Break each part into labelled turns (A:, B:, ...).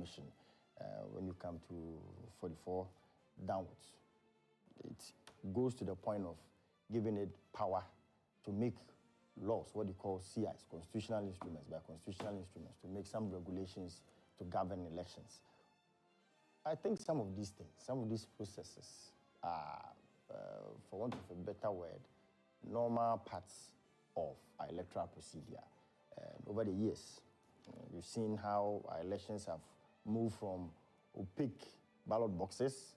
A: Commission, when you come to 44 downwards, it goes to the point of giving it power to make laws, what you call CIs, constitutional instruments, by constitutional instruments, to make some regulations to govern elections. I think some of these things, some of these processes are, for want of a better word, normal parts of our electoral procedure. And over the years, we've seen how our elections have moved from opaque ballot boxes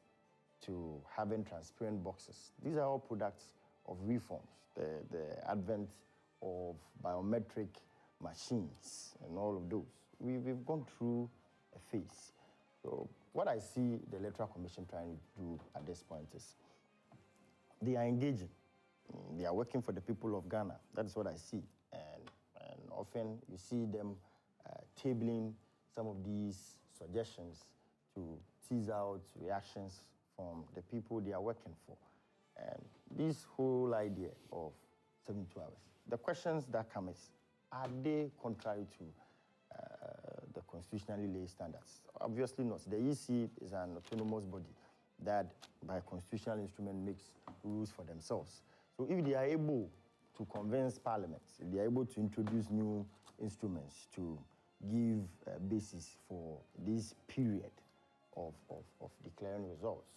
A: to having transparent boxes. These are all products of reforms, the advent of biometric machines and all of those. We've gone through a phase. So what I see the Electoral Commission trying to do at this point is they are engaging. They are working for the people of Ghana. That's what I see. And often you see them tabling some of these suggestions to tease out reactions from the people they are working for. And this whole idea of 72 hours, the questions that come is, are they contrary to the constitutionally laid standards? Obviously not. The EC is an autonomous body that, by constitutional instrument, makes rules for themselves. So if they are able to convince Parliament, if they are able to introduce new instruments to give a basis for this period of declaring results,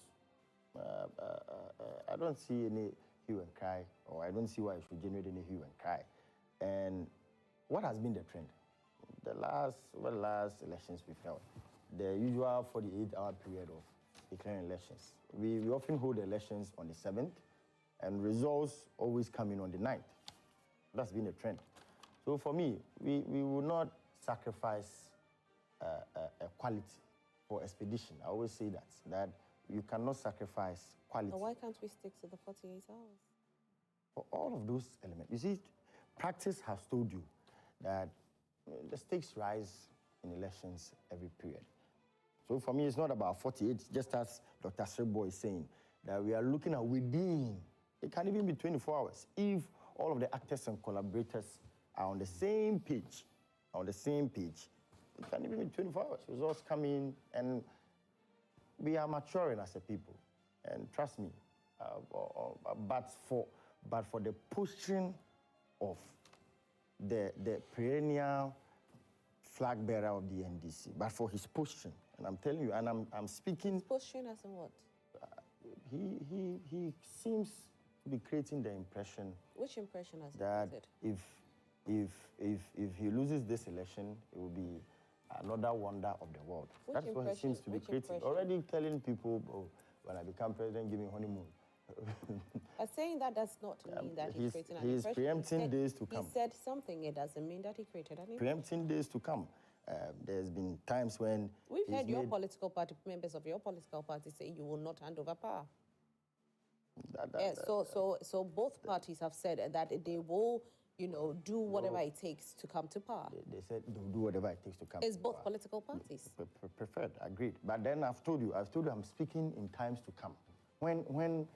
A: I don't see any hue and cry, or I don't see why it should generate any hue and cry. And what has been the trend? The last elections we've held, the usual 48-hour period of declaring elections. We often hold elections on the 7th, and results always come in on the 9th. That's been a trend. So for me, we will not sacrifice a quality for expedition. I always say that you cannot sacrifice quality.
B: But why can't we stick to the 48 hours?
A: For all of those elements. You see, practice has told you that the stakes rise in elections every period. So for me, it's not about 48, just as Dr. Srebo is saying, that we are looking at within. It can even be 24 hours. If all of the actors and collaborators are on the same page, it can even be 24 hours. Results come in, and we are maturing as a people. And trust me, but for the pushing of the perennial flag bearer of the NDC, but for his pushing, and I'm telling you, and I'm speaking.
B: His pushing as in what?
A: He seems to be creating the impression.
B: Which impression has he
A: created? If he loses this election, it will be another wonder of the world. That's what he seems to be creating. Already telling people, oh, when I become president, give me honeymoon.
B: But saying that does not mean that he's creating an
A: impression. He's preempting days to come.
B: He said something, it doesn't mean that he created an impression.
A: Preempting days to come. There's been times when...
B: We've heard your political party, members of your political party say you will not hand over power. So both parties have said that they will, do whatever it takes to come to power.
A: They said they'll do whatever it takes to come to power.
B: It's both political parties.
A: Preferred, agreed. But then I've told you I'm speaking in times to come. When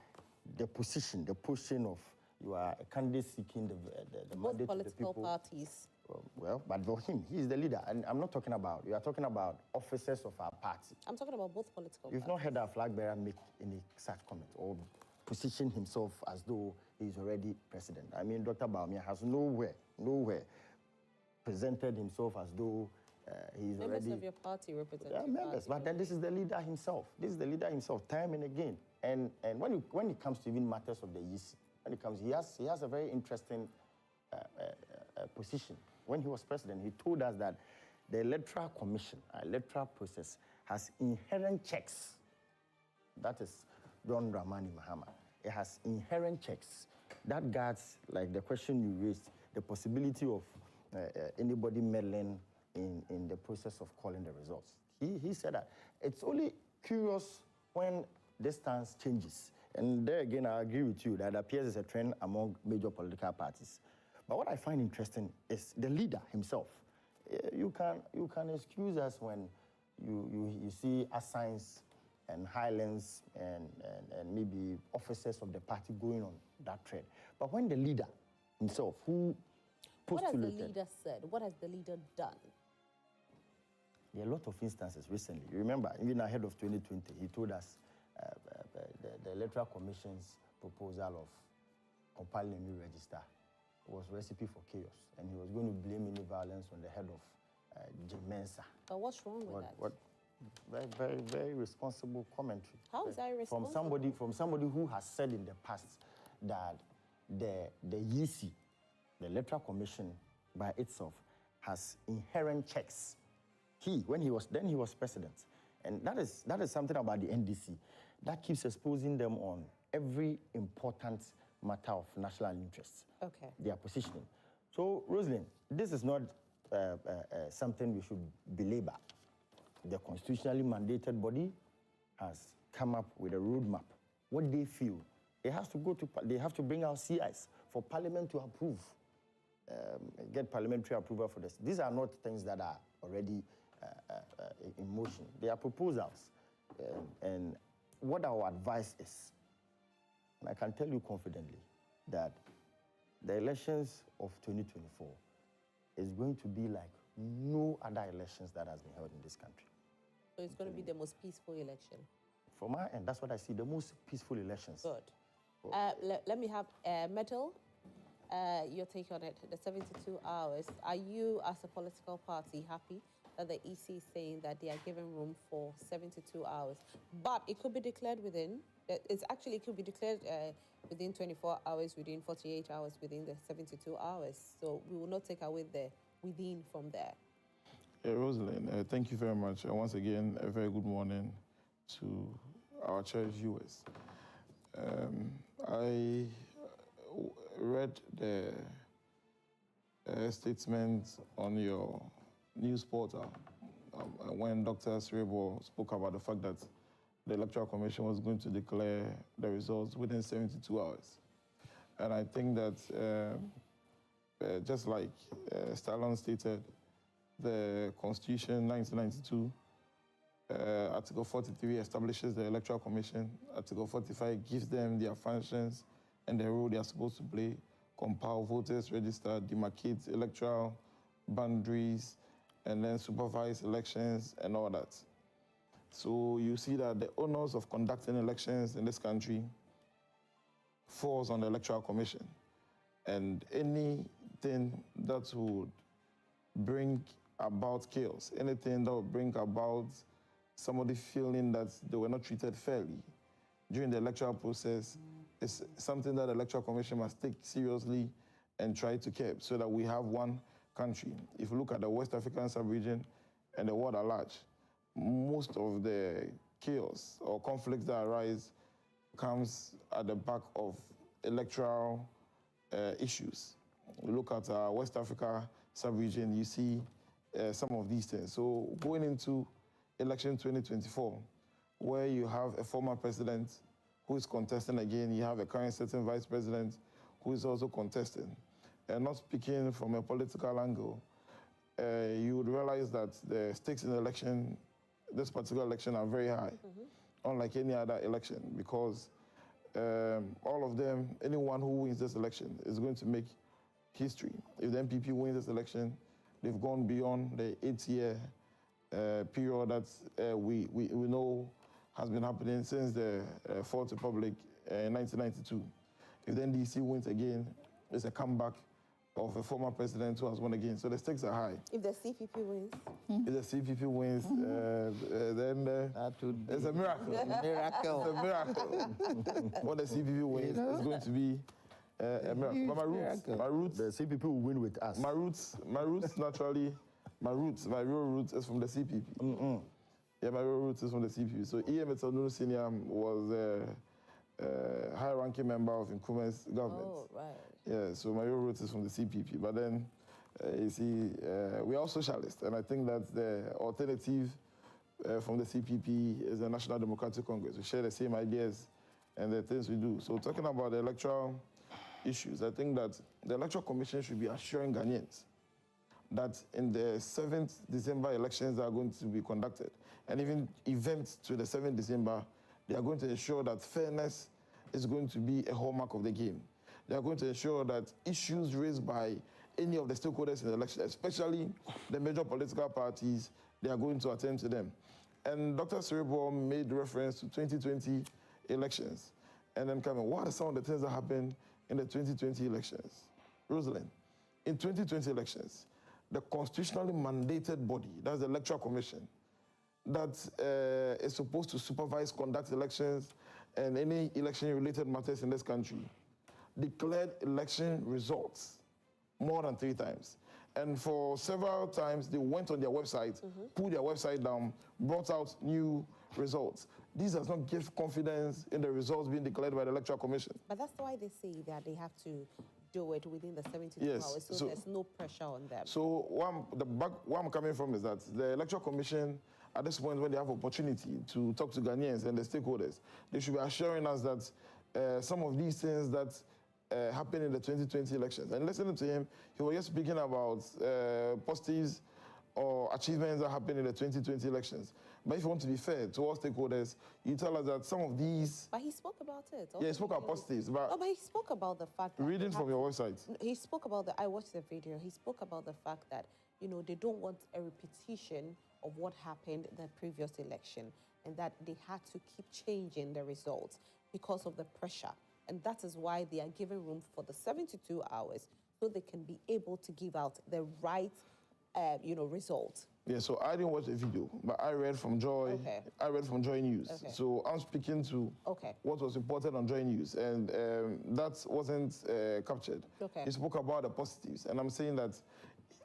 A: the position, the pushing of you are a candidate seeking the mandate
B: both
A: to the people.
B: Political parties.
A: Well, but for him, he's the leader. And I'm not talking about, you are talking about officers of our party.
B: I'm talking about both political parties.
A: You've not heard our flag bearer make any such comment or position himself as though he's already president. I mean, Dr. Baumia has nowhere presented himself as though he's
B: members
A: already...
B: Members of your party represent your
A: members,
B: party.
A: But then this is the leader himself. This is the leader himself, time and again. And when it comes to even matters of the EC, he has a very interesting position. When he was president, he told us that the Electoral Commission, our electoral process, has inherent checks. That is John Dramani Mahama. It has inherent checks that guards, like the question you raised, the possibility of anybody meddling in the process of calling the results. He said that it's only curious when this stance changes. And there again, I agree with you that appears as a trend among major political parties. But what I find interesting is the leader himself. You can excuse us when you see assigns and highlands and maybe officers of the party going on that trend. But when the leader himself, who postulated...
B: What has the leader said? What has the leader done?
A: There are a lot of instances recently. Remember, even ahead of 2020, he told us the Electoral Commission's proposal of compiling a new register was recipe for chaos, and he was going to blame any violence on the head of Mensa.
B: But what's wrong with that?
A: Very, very, very responsible commentary.
B: How is that irresponsible?
A: From somebody who has said in the past that the EC, the Electoral Commission by itself, has inherent checks. When he was president, and that is something about the NDC that keeps exposing them on every important matter of national interest.
B: Okay.
A: Their positioning. So, Rosalind, this is not something we should belabor. The constitutionally mandated body has come up with a roadmap. What they feel, they have to bring out CIs for Parliament to approve, get parliamentary approval for this. These are not things that are already in motion. They are proposals. And what our advice is, and I can tell you confidently, that the elections of 2024 is going to be like no other elections that has been held in this country.
B: So it's going to be the most peaceful election?
A: From my end, that's what I see, the most peaceful elections.
B: Good. Let me have Metal, your take on it, the 72 hours. Are you, as a political party, happy that the EC is saying that they are giving room for 72 hours? But it could be declared within, it could be declared within 24 hours, within 48 hours, within the 72 hours. So we will not take away the within from there.
C: Yeah, Rosalind, thank you very much. And once again, a very good morning to our cherished viewers. I read the statement on your news portal when Dr. Srebo spoke about the fact that the Electoral Commission was going to declare the results within 72 hours. And I think that just like Stallone stated, the Constitution 1992, Article 43 establishes the Electoral Commission. Article 45 gives them their functions and the role they are supposed to play, compile voters, register, demarcate electoral boundaries, and then supervise elections and all that. So you see that the onus of conducting elections in this country falls on the Electoral Commission. And anything that would bring about chaos, anything that would bring about somebody feeling that they were not treated fairly during the electoral process is something that the Electoral Commission must take seriously and try to curb so that we have one country. If you look at the West African sub-region and the world at large, most of the chaos or conflicts that arise comes at the back of electoral issues. You look at West Africa sub-region, you see some of these things. So going into election 2024, where you have a former president who is contesting again, you have a current sitting vice president who is also contesting. And not speaking from a political angle, you would realize that the stakes in the election, this particular election, are very high, unlike any other election, because all of them, anyone who wins this election is going to make history. If the MPP wins this election, they've gone beyond the 8-year period that we know has been happening since the Fourth Republic in 1992. If the NDC wins again, it's a comeback of a former president who has won again. So the stakes are high.
B: If the CPP wins?
C: If the CPP wins, then it's a miracle.
A: Miracle.
C: It's a miracle. When the CPP wins, it's going to be a miracle. But my roots,
A: the CPP will win with us.
C: My roots naturally, my real roots is from the CPP. Yeah, my real roots is from the CPP. So Electoral Senior was a high-ranking member of Nkrumah's government.
B: Oh, right.
C: Yeah, so my real roots is from the CPP. But then, you see, we are all socialists, and I think that the alternative from the CPP is the National Democratic Congress. We share the same ideas and the things we do. So talking about the electoral issues, I think that the Electoral Commission should be assuring Ghanaians that in the 7th December elections that are going to be conducted, and even events to the 7th December, they are going to ensure that fairness is going to be a hallmark of the game. They are going to ensure that issues raised by any of the stakeholders in the election, especially the major political parties they are going to attend to them. And Dr. Cerebral made reference to 2020 elections. And then coming, what are some of the things that happened in the 2020 elections? Rosalind, in 2020 elections, the constitutionally mandated body, that's the Electoral Commission, that is supposed to supervise, conduct elections, and any election-related matters in this country, declared election results more than 3 times. And for several times, they went on their website, pulled their website down, brought out new results. This does not give confidence in the results being declared by the Electoral Commission.
B: But that's why they say that they have to do it within the 72 hours, so there's no pressure on them.
C: So where I'm coming from is that the Electoral Commission, at this point when they have opportunity to talk to Ghanaians and the stakeholders, they should be assuring us that some of these things that happened in the 2020 elections. And listening to him, he was just speaking about positives or achievements that happened in the 2020 elections. But if you want to be fair to all stakeholders, you tell us that some of these...
B: But he spoke about it.
C: Yeah, he spoke about positives. But
B: no, but he spoke about the fact that...
C: Reading from your website.
B: He spoke about I watched the video. He spoke about the fact that, you know, they don't want a repetition of what happened in the previous election, and that they had to keep changing the results because of the pressure. And that is why they are giving room for the 72 hours so they can be able to give out the right, result.
C: Yeah, so I didn't watch the video, but I read from Joy.
B: Okay.
C: I read from Joy News.
B: Okay.
C: So I'm speaking to what was reported on Joy News, and that wasn't captured.
B: Okay.
C: He spoke about the positives, and I'm saying that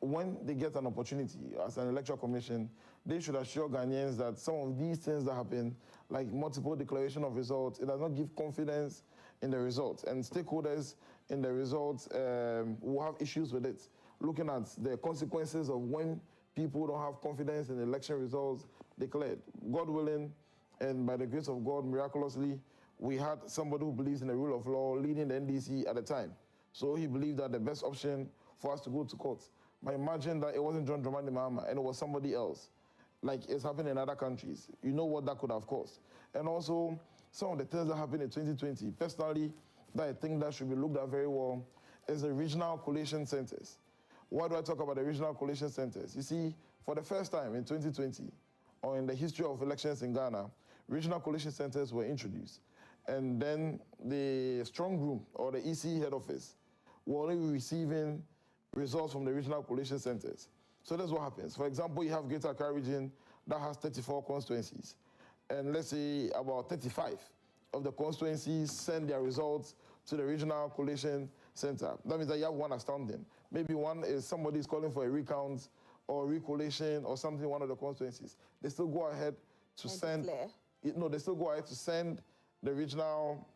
C: when they get an opportunity as an Electoral Commission, they should assure Ghanaians that some of these things that happen, like multiple declaration of results, it does not give confidence in the results. And stakeholders in the results will have issues with it, looking at the consequences of when people don't have confidence in the election results declared. God willing, and by the grace of God, miraculously, we had somebody who believes in the rule of law leading the NDC at the time. So he believed that the best option for us to go to court. But imagine that it wasn't John Dramani Mahama and it was somebody else, like it's happened in other countries. You know what that could have caused. And also, some of the things that happened in 2020, personally, that I think that should be looked at very well, is the regional collation centers. Why do I talk about the regional collation centers? You see, for the first time in 2020, or in the history of elections in Ghana, regional collation centers were introduced. And then the strong room, or the EC head office, were only receiving results from the regional collation centers. So that's what happens. For example, you have Greater Accra region that has 34 constituencies. And let's say about 35 of the constituencies send their results to the regional collation center. That means that you have one astounding. Maybe one is somebody is calling for a recount or recollation or something in one of the constituencies. They still go ahead to send... No, they still go ahead to send the regional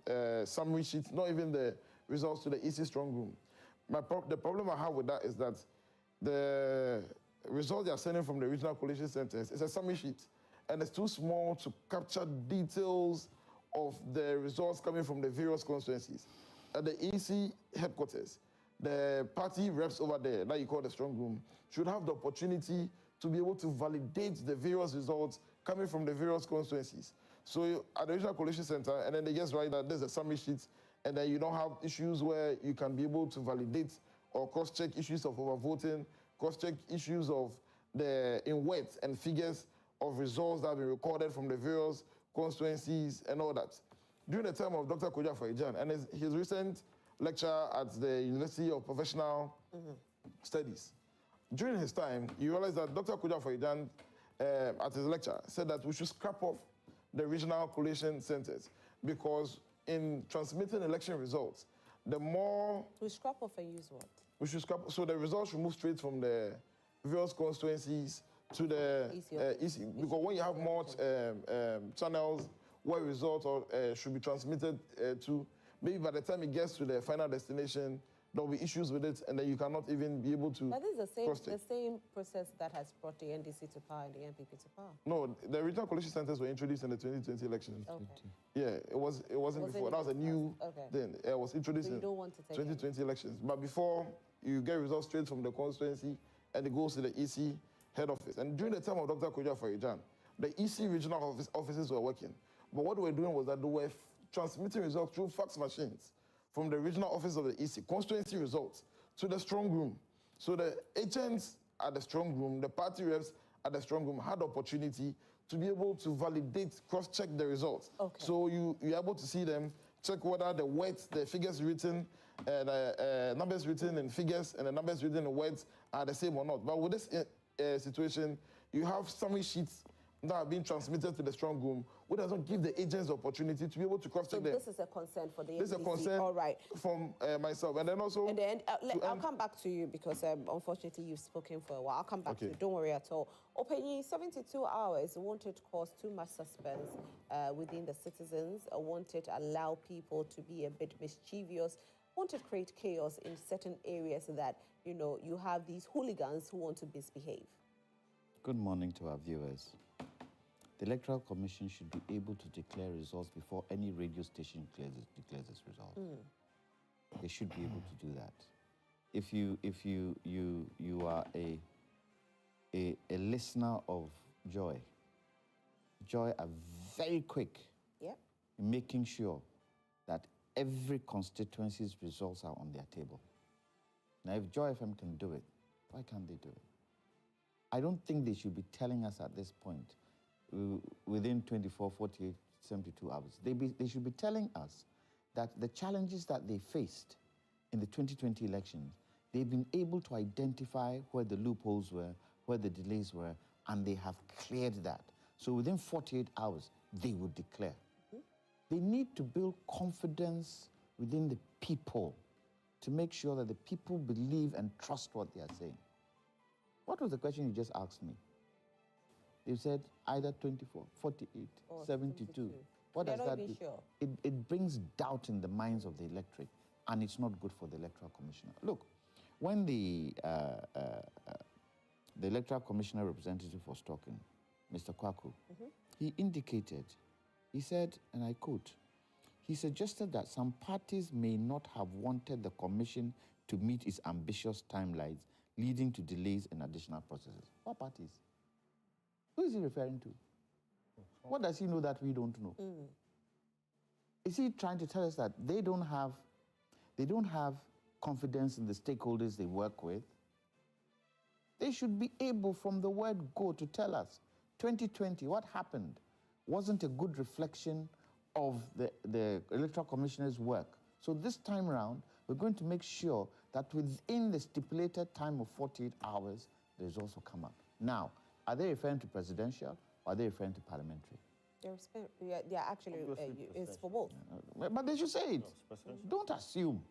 C: summary sheets, not even the results, to the EC strong room. The problem I have with that is that the results they are sending from the regional collation centers is a summary sheet, and it's too small to capture details of the results coming from the various constituencies. At the EC headquarters, the party reps over there, that you call the strong room, should have the opportunity to be able to validate the various results coming from the various constituencies. So at the regional collation center, and then they just write that there's a summary sheet, and then you don't have issues where you can be able to validate or cross-check issues of overvoting, cross-check issues of the in words and figures of results that have been recorded from the various constituencies and all that. During the time of Dr. Akufo-Addo and his recent lecture at the University of Professional Studies, during his time, you realize that Dr. Akufo-Addo, at his lecture, said that we should scrap off the regional collation centers because in transmitting election results, the more...
B: We scrap off and use what?
C: We should scrap... So the results should move straight from the various constituencies to the EC. Because when you have more channels where results should be transmitted to, maybe by the time it gets to the final destination, there will be issues with it, and then you cannot even be able to...
B: But this is the same process that has brought the NDC to power and the NPP to power.
C: No, the regional collation centers were introduced in the 2020 elections.
B: Okay.
C: Yeah, it wasn't before. That was a new thing. It was introduced in 2020 elections. But before, you get results straight from the constituency, and it goes to the EC head office. And during the time of Dr. Akufo-Addo, the EC regional offices were working. But what they were doing was that they were transmitting results through fax machines from the regional office of the EC, constituency results, to the strong room. So the agents at the strong room, the party reps, at the strong room had opportunity to be able to validate, cross-check the results.
B: Okay.
C: So you're able to see them, check whether the words, the figures written, numbers written in figures and the numbers written in words are the same or not. But with this situation, you have summary sheets that are being transmitted to the strong room, which does not give the agents the opportunity to be able to cross-check them.
B: This is a concern for the
C: This is a
B: NDC.
C: concern
B: All right.
C: from myself. And then also...
B: And then I'll come back to you because unfortunately you've spoken for a while. I'll come back to you. Don't worry at all. Openyi, 72 hours won't it cause too much suspense within the citizens? Won't it allow people to be a bit mischievous? Won't it create chaos in certain areas that, you know, you have these hooligans who want to misbehave? Good
D: morning to our viewers. The Electoral Commission should be able to declare results before any radio station declares its result. They should be able to do that. If you are a listener of Joy are very quick in making sure that every constituency's results are on their table. Now, if Joy FM can do it, why can't they do it? I don't think they should be telling us at this point, within 24, 48, 72 hours. They should be telling us that the challenges that they faced in the 2020 elections, they've been able to identify where the loopholes were, where the delays were, and they have cleared that. So within 48 hours, they will declare. They need to build confidence within the people to make sure that the people believe and trust what they are saying. What was the question you just asked me? You said either 24, 48, or 72. What does that do? Sure. It brings doubt in the minds of the electorate, and it's not good for the Electoral Commissioner. Look, when the Electoral Commissioner representative was talking, Mr. Kwaku, he indicated, he said, and I quote, he suggested that some parties may not have wanted the commission to meet its ambitious timelines, leading to delays and additional processes. What parties? Who is he referring to? What does he know that we don't know? Is he trying to tell us that they don't have confidence in the stakeholders they work with? They should be able, from the word go, to tell us 2020, what happened wasn't a good reflection of the Electoral Commissioner's work. So this time around, we're going to make sure that within the stipulated time of 48 hours, the results will come up. Now, are they referring to presidential or are they referring to parliamentary? They're actually, it's for both. But they should say it. No, don't assume.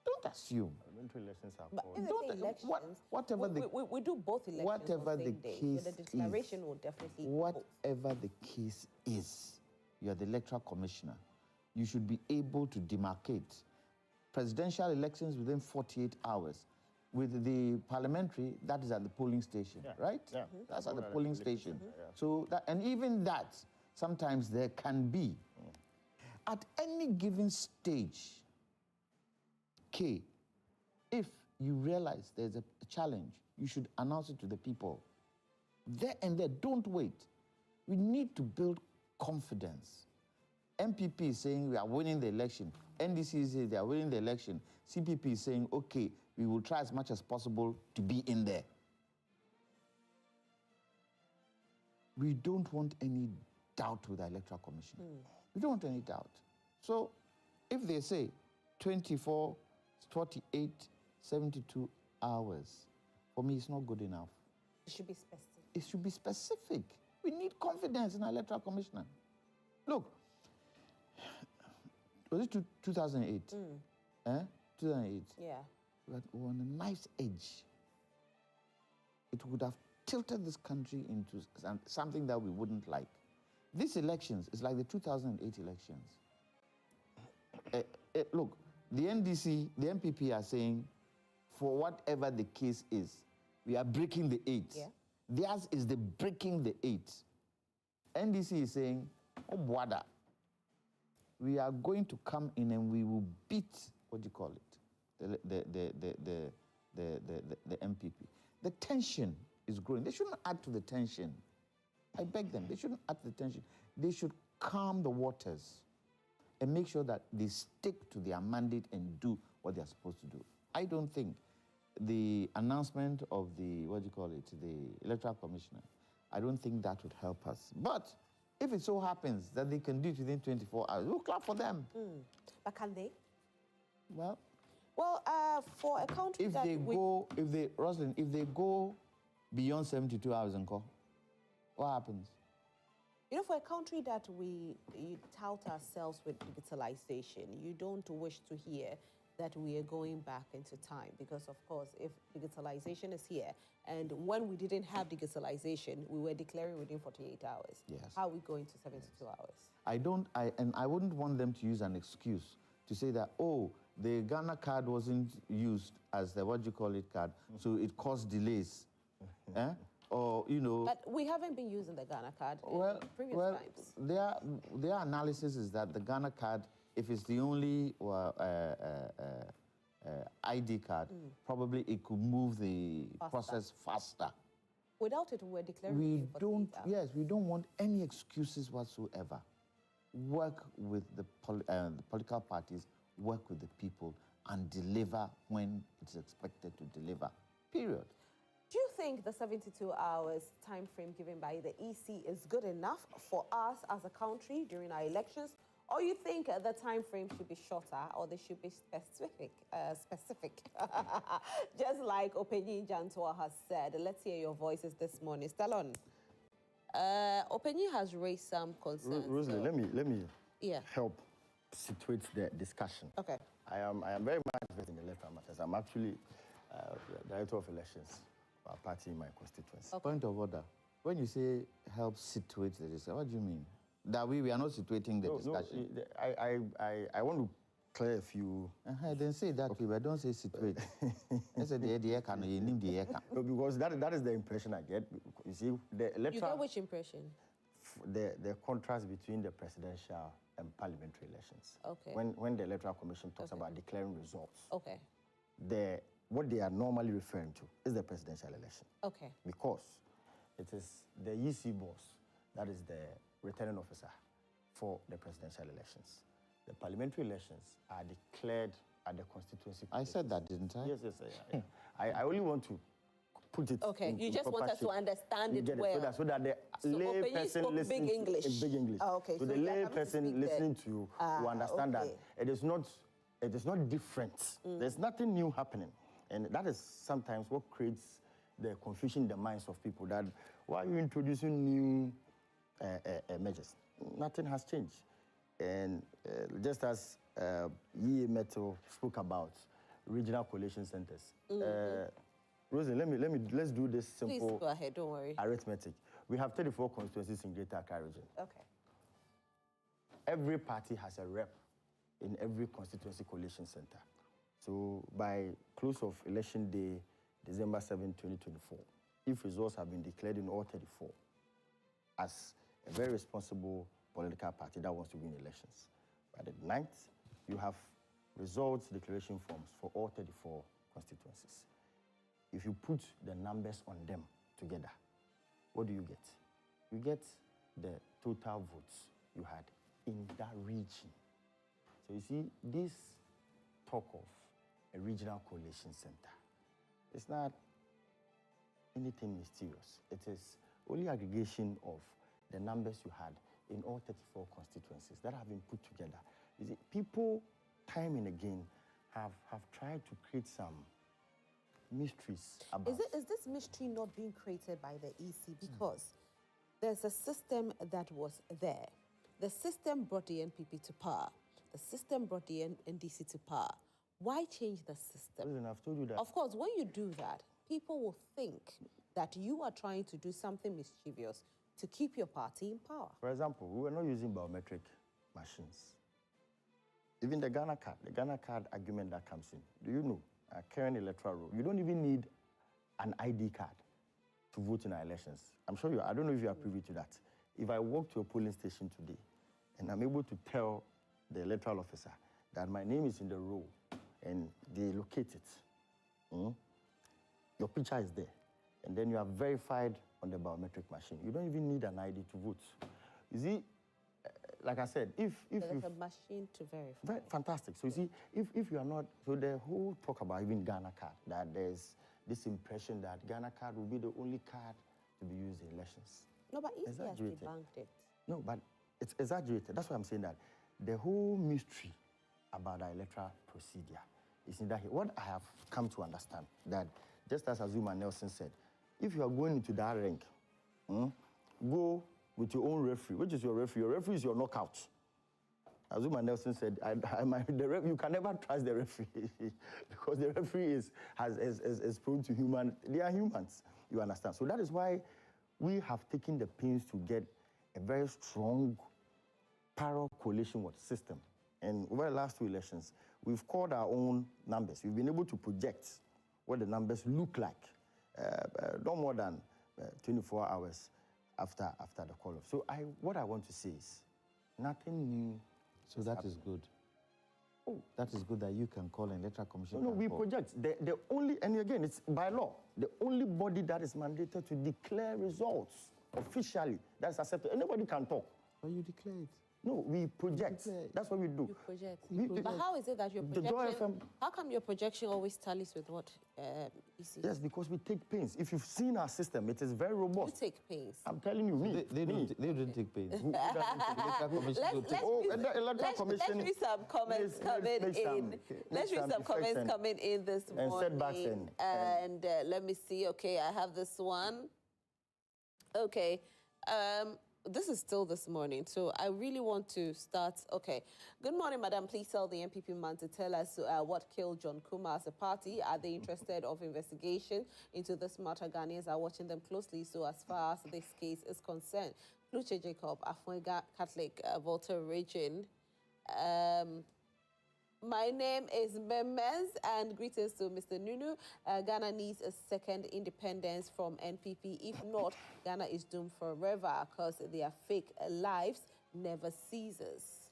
D: Don't assume.
A: Parliamentary elections are
B: whatever we do both elections
D: whatever
B: on the
D: the
B: same day,
D: case
B: so the declaration will definitely
D: whatever the case is, you are the Electoral Commissioner. You should be able to demarcate presidential elections within 48 hours. With the parliamentary, that is at the polling station, right? Yeah. That's at the polling station. So that, and even that, sometimes there can be. At any given stage, if you realize there's a challenge, you should announce it to the people. There and there, don't wait. We need to build confidence. MPP is saying we are winning the election. NDC is saying they are winning the election. CPP is saying, okay, we will try as much as possible to be in there. We don't want any doubt with the Electoral Commission. We don't want any doubt. So if they say 24, 48, 72 hours, for me, it's not good enough.
B: It should be specific.
D: It should be specific. We need confidence in our Electoral Commissioner. Look, was it 2008? 2008?
B: Yeah.
D: We were on a knife's edge. It would have tilted this country into something that we wouldn't like. These elections is like the 2008 elections. Look, the NDC, the MPP are saying, for whatever the case is, we are breaking the 8. Yeah. Theirs is the breaking the 8. NDC is saying, oh, Bwada, we are going to come in and we will beat, what do you call it, the MPP. The tension is growing. They shouldn't add to the tension. I beg them, they shouldn't add to the tension. They should calm the waters and make sure that they stick to their mandate and do what they're supposed to do. I don't think the announcement of the, what do you call it, the Electoral Commissioner, I don't think that would help us. But if it so happens that they can do it within 24 hours, we'll clap for them.
B: But can they?
D: Well,
B: for a country
D: Rosalind, if they go beyond 72 hours and call, what happens?
B: You know, for a country that we tout ourselves with digitalization, you don't wish to hear that we are going back into time because, of course, if digitalization is here, and when we didn't have digitalization, we were declaring within 48 hours.
D: Yes.
B: How are we going to 72 hours?
D: I wouldn't want them to use an excuse to say that, oh, the Ghana card wasn't used as the, what do you call it, card, so it caused delays. Or, you know...
B: But we haven't been using the Ghana card in previous times.
D: Their analysis is that the Ghana card, if it's the only ID card, probably it could move the process faster.
B: Without it, we're declaring
D: we don't want any excuses whatsoever. Work with the political parties, work with the people, and deliver when it's expected to deliver, period.
B: Do you think the 72 hours time frame given by the EC is good enough for us as a country during our elections? Or you think the time frame should be shorter or they should be specific? Just like Openyi Jantua has said. Let's hear your voices this morning. Stallone, Openyi has raised some concerns.
A: Rosalie, let me help situate the discussion.
B: Okay.
A: I am very much invested in electoral matters. I'm actually Director of Elections for a party in my constituency.
D: Okay. Point of order. When you say help situate the discussion, what do you mean? That we are not situating the discussion.
A: No, I want to clear a few...
D: Then say that way, but don't say situate. I said the
A: No, because that is the impression I get. You see, the electoral...
B: You get which impression?
A: The contrast between the presidential and parliamentary elections.
B: Okay.
A: When the Electoral Commission talks about declaring results,
B: okay,
A: what they are normally referring to is the presidential election.
B: Okay.
A: Because it is the EC boss that is the returning officer for the presidential elections. The parliamentary elections are declared at the constituency.
D: I said that, didn't I?
A: Yes. Yeah. I only want to put it.
B: Okay, you just want us to understand it well.
A: So that the lay person listening
B: big English.
A: In big English.
B: Oh, okay.
A: So the lay person listening to you will understand that it is not different. There's nothing new happening, and that is sometimes what creates the confusion in the minds of people. That why are you introducing new measures? Nothing has changed, and just as Ye Metal spoke about regional coalition centers. Rosie, let's do this simple.
B: Please go ahead, don't worry.
A: Arithmetic. We have 34 constituencies in Greater Accra region.
B: Okay.
A: Every party has a rep in every constituency coalition center. So by close of election day, December 7, 2024, if results have been declared in all 34, as a very responsible political party that wants to win elections, by the 9th, you have results declaration forms for all 34 constituencies. If you put the numbers on them together, what do you get? You get the total votes you had in that region. So you see, this talk of a regional coalition center, it's not anything mysterious. It is only aggregation of the numbers you had in all 34 constituencies that have been put together. You see, people, time and again, have tried to create some mysteries about...
B: Is this mystery not being created by the EC? Because there's a system that was there. The system brought the NPP to power. The system brought the NDC to power. Why change the system?
A: Listen, I've told you that.
B: Of course, when you do that, people will think that you are trying to do something mischievous to keep your party in power.
A: For example, we were not using biometric machines. Even the Ghana card argument that comes in. Do you know, current electoral rule, you don't even need an ID card to vote in our elections. I'm sure I don't know if you are privy to that. If I walk to a polling station today and I'm able to tell the electoral officer that my name is in the roll and they locate it, your picture is there, and then you are verified on the biometric machine. You don't even need an ID to vote. You see, like I said, if
B: there's a machine to verify.
A: very fantastic. So you see, if you are not, so the whole talk about even Ghana card, that there's this impression that Ghana card will be the only card to be used in elections.
B: No, but EC has
A: Exaggerated.
B: debunked it.
A: No, but it's exaggerated. That's why I'm saying that the whole mystery about the electoral procedure is in that what I have come to understand, that just as Azuma Nelson said, if you are going into that rank, go with your own referee. Which is your referee? Your referee is your knockout. Azuma Nelson said, you can never trust the referee because the referee is prone to human. They are humans, you understand? So that is why we have taken the pains to get a very strong parallel coalition with system. And over the last 2 elections, we've called our own numbers. We've been able to project what the numbers look like, no more than 24 hours after the call-off. So what I want to say is, nothing new.
D: So that is good. Oh, that is good that you can call an electoral commission.
A: No, we project. The only, and again, it's by law, the only body that is mandated to declare results officially, that's accepted. Anybody can talk.
D: But you declare it.
A: No, we project. That's what we do.
B: You project. But how is it that your projection, how come your projection always tallies with what EC?
A: Yes, because we take pains. If you've seen our system, it is very robust.
B: You take pains.
A: I'm telling you, me.
D: They don't take pains.
B: Let's read some comments coming in. Let's read some comments coming in this morning. And let me see. Okay, I have this one. Okay. This is still this morning, so I really want to start. Okay. Good morning, madam. Please tell the NPP man to tell us what killed John Kuma as a party. Are they interested of investigation into this matter? Ghanaians are watching them closely, so as far as this case is concerned. Luce Jacob, Afuega Catholic, Volta Region. My name is Memes, and greetings to Mr. Nunu. Ghana needs a second independence from NPP. If not, Ghana is doomed forever because their fake lives never ceases.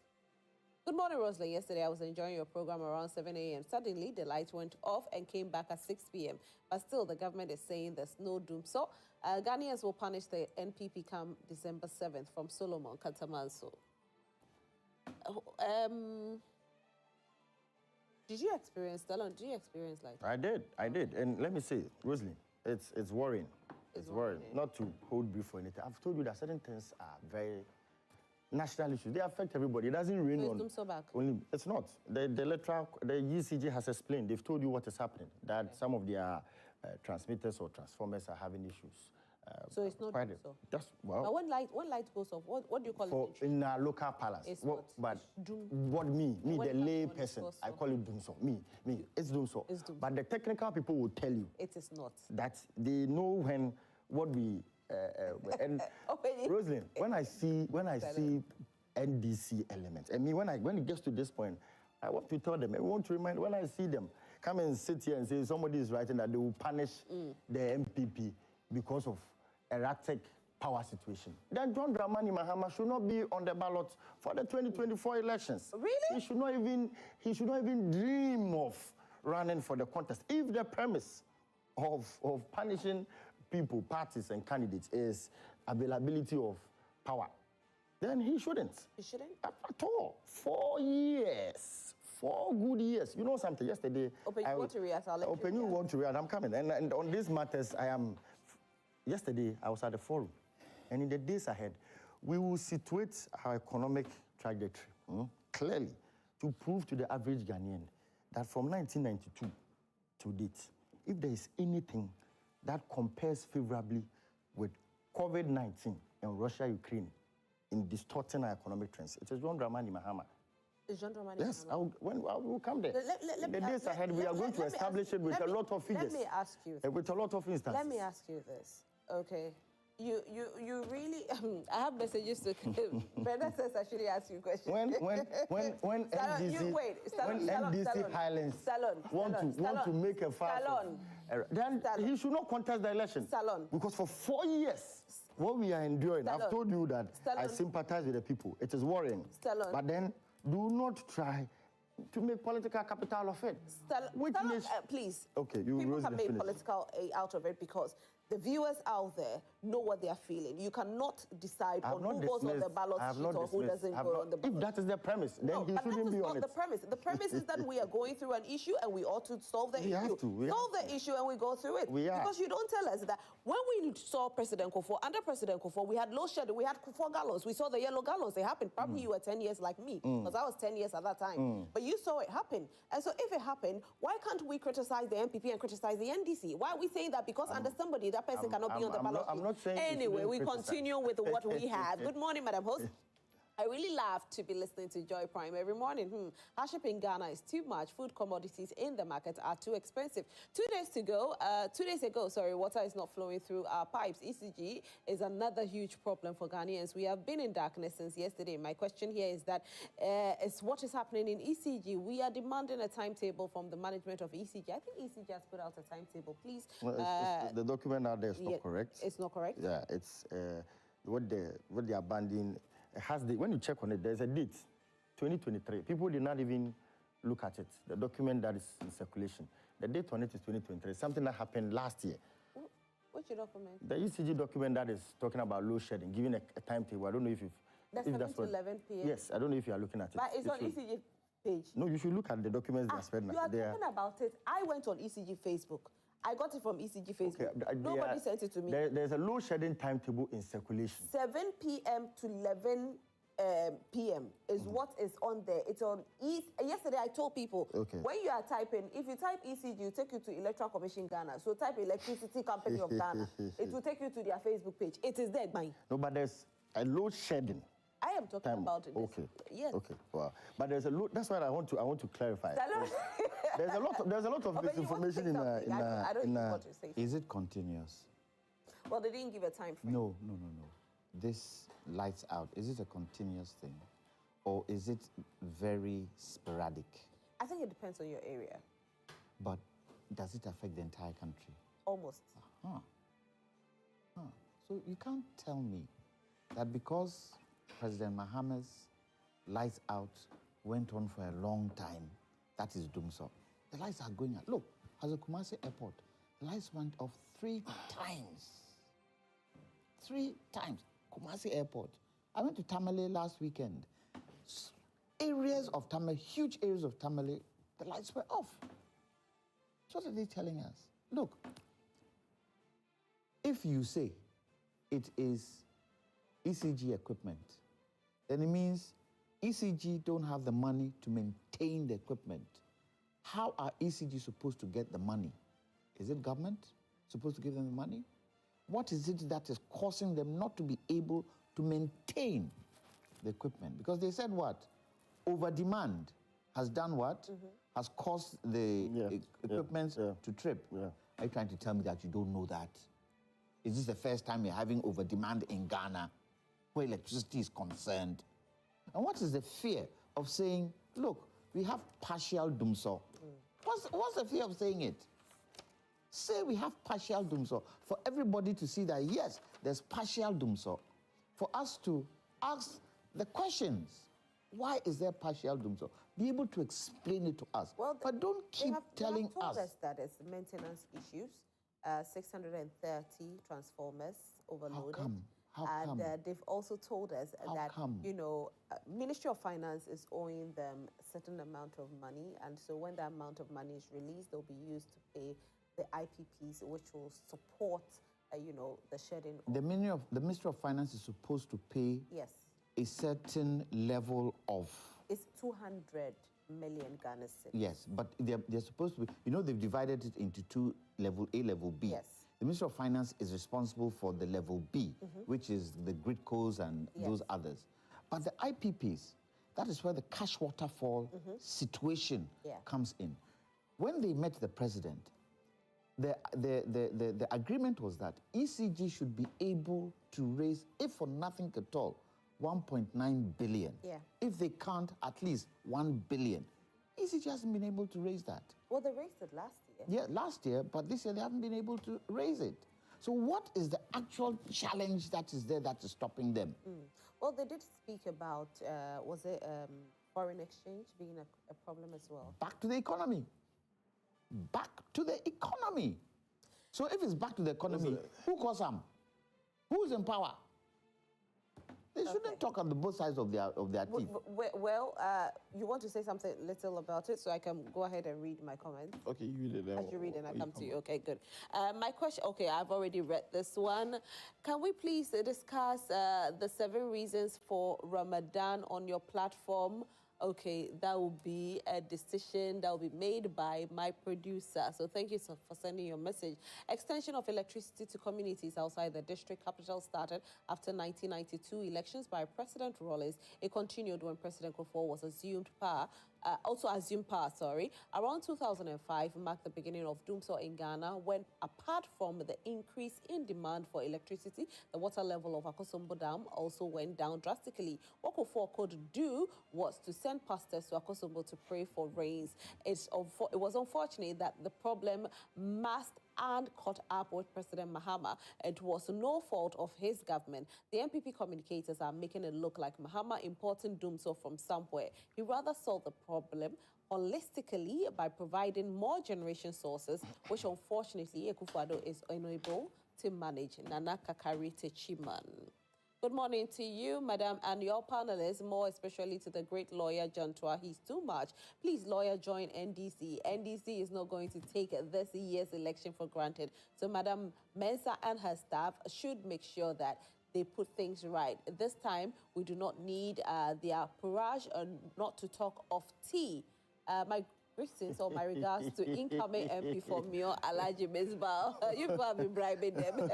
B: Good morning, Rosalie. Yesterday, I was enjoying your program around 7 a.m. Suddenly, the lights went off and came back at 6 p.m. But still, the government is saying there's no doom. So, Ghanaians will punish the NPP come December 7th from Solomon Katamanso. Did you experience, Talon, did you experience like that?
A: I did. And let me say, Rosalie, it's worrying. It's worrying. Not to hold brief for anything. I've told you that certain things are very national issues. They affect everybody. It doesn't rain on only. It's not. The electoral, the ECG has explained. They've told you what is happening. That some of their transmitters or transformers are having issues.
B: So it's not so.
A: That's well.
B: But when light goes off, what do you call it?
A: In our local palace.
B: It's
A: but
B: doom.
A: What me, the lay person, I call it doom so. Me, it's doom so.
B: It's doom.
A: But the technical people will tell you
B: it is not.
A: That they know what we and Rosalind, when I see NDC elements, I mean when it gets to this point, I want to tell them, I want to remind when I see them come and sit here and say somebody is writing that they will punish the MPP because of erratic power situation. Then John Dramani Mahama should not be on the ballot for the 2024 elections.
B: Really?
A: He should not even dream of running for the contest. If the premise of punishing people, parties, and candidates is availability of power, then he shouldn't.
B: He shouldn't?
A: At all. 4 years. 4 good years. You know something? Yesterday...
B: Open, you want to react? I'll let you
A: Open, you want to react? I'm coming. And on these matters, yesterday, I was at the forum. And in the days ahead, we will situate our economic trajectory clearly to prove to the average Ghanaian that from 1992 to date, if there is anything that compares favorably with COVID-19 and Russia-Ukraine in distorting our economic trends, it is John Dramani Mahama.
B: Is John Dramani
A: Yes,
B: Mahama?
A: I will come there. In the days ahead, we are going to establish it with a lot of figures.
B: Let me ask you this.
A: With a lot of instances.
B: Let me ask you this. Okay. You really, I have messages to, Brenda says I should ask you questions.
A: When NDC Highlands want to make a fuss, then he should not contest the election. Because for 4 years, what we are enduring, I've told you that I sympathize with the people. It is worrying. But then, do not try to make political capital of it.
B: Please.
A: Okay,
B: people can make political out of it because the viewers out there know what they are feeling. You cannot decide on who goes on the ballot
A: I have
B: sheet
A: not
B: or who
A: dismissed.
B: doesn't go on the ballot.
A: If that is the premise, then
B: No,
A: he
B: but that
A: shouldn't
B: is
A: be
B: not
A: on
B: the
A: it.
B: premise. The premise is that we are going through an issue and we ought to solve the issue. Solve the issue and we go through it. Because you don't tell us that when we saw President Akufo, under President Akufo, we had low shedding, we had 4 gallons. We saw the yellow gallons. They happened. Probably you were 10 years like me, because I was 10 years at that time. But you saw it happen. And so if it happened, why can't we criticize the MPP and criticize the NDC? Why are we saying that because under somebody, that person cannot be on the ballot sheet?
A: I'm not saying.
B: Anyway, we continue with what we have. Good morning, Madam Host. I really love to be listening to Joy Prime every morning. Hardship in Ghana is too much. Food commodities in the market are too expensive. 2 days ago, water is not flowing through our pipes. ECG is another huge problem for Ghanaians. We have been in darkness since yesterday. My question here is that what is happening in ECG? We are demanding a timetable from the management of ECG. I think ECG has put out a timetable. Please.
A: Well, the document out there is not correct.
B: It's not correct?
A: Yeah, it's what they are banding. When you check on it, there's a date, 2023. People did not even look at it. The document that is in circulation. The date on it is 2023. Something that happened last year.
B: Which document?
A: The ECG document that is talking about load shedding, giving a timetable. I don't know if
B: that's 7 to 11 p.m.
A: Yes, I don't know if you are looking at it.
B: But it's on ECG page.
A: No, you should look at the documents they are spreading.
B: You are talking about it. I went on ECG Facebook. I got it from ECG Facebook. Okay, nobody sent it to me.
A: There's a load shedding timetable in circulation.
B: 7 p.m. to 11 p.m. is what is on there. It's on yesterday I told people, when you are typing, if you type ECG, it will take you to Electoral Commission Ghana. So type Electricity Company of Ghana. It will take you to their Facebook page. It is there, mine.
A: No, but there's a load shedding.
B: I am talking about it.
A: Okay.
B: Yes.
A: Okay. Wow. But there's a load. That's what I want to clarify. There's a lot of misinformation in.
B: I don't know what to say.
D: Is it continuous?
B: Well, they didn't give a time frame.
D: No. This lights out. Is it a continuous thing, or is it very sporadic?
B: I think it depends on your area.
D: But does it affect the entire country?
B: Almost.
D: So you can't tell me that because President Mahama's lights out went on for a long time, that is doomsday. The lights are going out. Look, at the Kumasi airport, the lights went off 3 times. 3 times. Kumasi airport. I went to Tamale last weekend. Areas of Tamale, huge areas of Tamale, the lights were off. So what are they telling us? Look, if you say it is ECG equipment, then it means ECG don't have the money to maintain the equipment. How are ECG supposed to get the money? Is it government supposed to give them the money? What is it that is causing them not to be able to maintain the equipment? Because they said what? Over-demand has done what? Has caused the equipment to trip.
A: Yeah.
D: Are you trying to tell me that you don't know that? Is this the first time you're having over-demand in Ghana where electricity is concerned? And what is the fear of saying, look, we have partial doomsday? What's the fear of saying it? Say we have partial doomsday. For everybody to see that, yes, there's partial doomsday. For us to ask the questions. Why is there partial doomsday? Be able to explain it to us. Well, but don't keep telling
B: they have told
D: us.
B: us that it's maintenance issues. 630 transformers overloaded.
D: How come?
B: They've also told us Ministry of Finance is owing them a certain amount of money, and so when that amount of money is released, they'll be used to pay the IPPs, which will support, the shedding.
D: The Ministry of Finance is supposed to pay a certain level of.
B: It's 200 million Ghana cedis.
D: Yes, but they're supposed to be. They've divided it into 2 level A, level B.
B: Yes.
D: The Ministry of Finance is responsible for the level B, which is the gridcos and those others. But the IPPs, that is where the cash waterfall situation comes in. When they met the president, the agreement was that ECG should be able to raise, if for nothing at all, 1.9 billion.
B: Yeah.
D: If they can't, at least 1 billion. ECG hasn't been able to raise that.
B: Well, they raised it last year.
D: Yeah, last year, but this year they haven't been able to raise it. So what is the actual challenge that is there that is stopping them?
B: Well, they did speak about, foreign exchange being a problem as well?
D: Back to the economy. Back to the economy. So if it's back to the economy, who caused harm? Who's in power? They shouldn't talk on the both sides of their teeth.
B: Well, you want to say something little about it, so I can go ahead and read my comments.
C: Okay, you read it. Then
B: as you read and I come to you. Okay, good. My question, okay, I've already read this one. Can we please discuss the 7 reasons for Ramadan on your platform? Okay, that will be a decision that will be made by my producer. So thank you for sending your message. Extension of electricity to communities outside the district capital started after 1992 elections by President Rawlings. It continued when President Akufo was assumed power. Around 2005 marked the beginning of doomsday in Ghana when, apart from the increase in demand for electricity, the water level of Akosombo Dam also went down drastically. What Akufo could do was to send pastors to Akosombo to pray for rains. It was unfortunate that the problem masked and caught up with President Mahama. It was no fault of his government. The NPP communicators are making it look like Mahama importing doomsday from somewhere. He rather solved the problem holistically by providing more generation sources, which unfortunately Akufo-Addo is unable to manage. Nana Kakari Techiman. Good morning to you, Madam, and your panelists, more especially to the great lawyer, John Tua. He's too much. Please, lawyer, join NDC. NDC is not going to take this year's election for granted. So Madam Mensah and her staff should make sure that they put things right. This time, we do not need their barrage, not to talk of tea. My greetings or my regards to incoming MP for Mio, Alaji Misbah. You have been bribing them.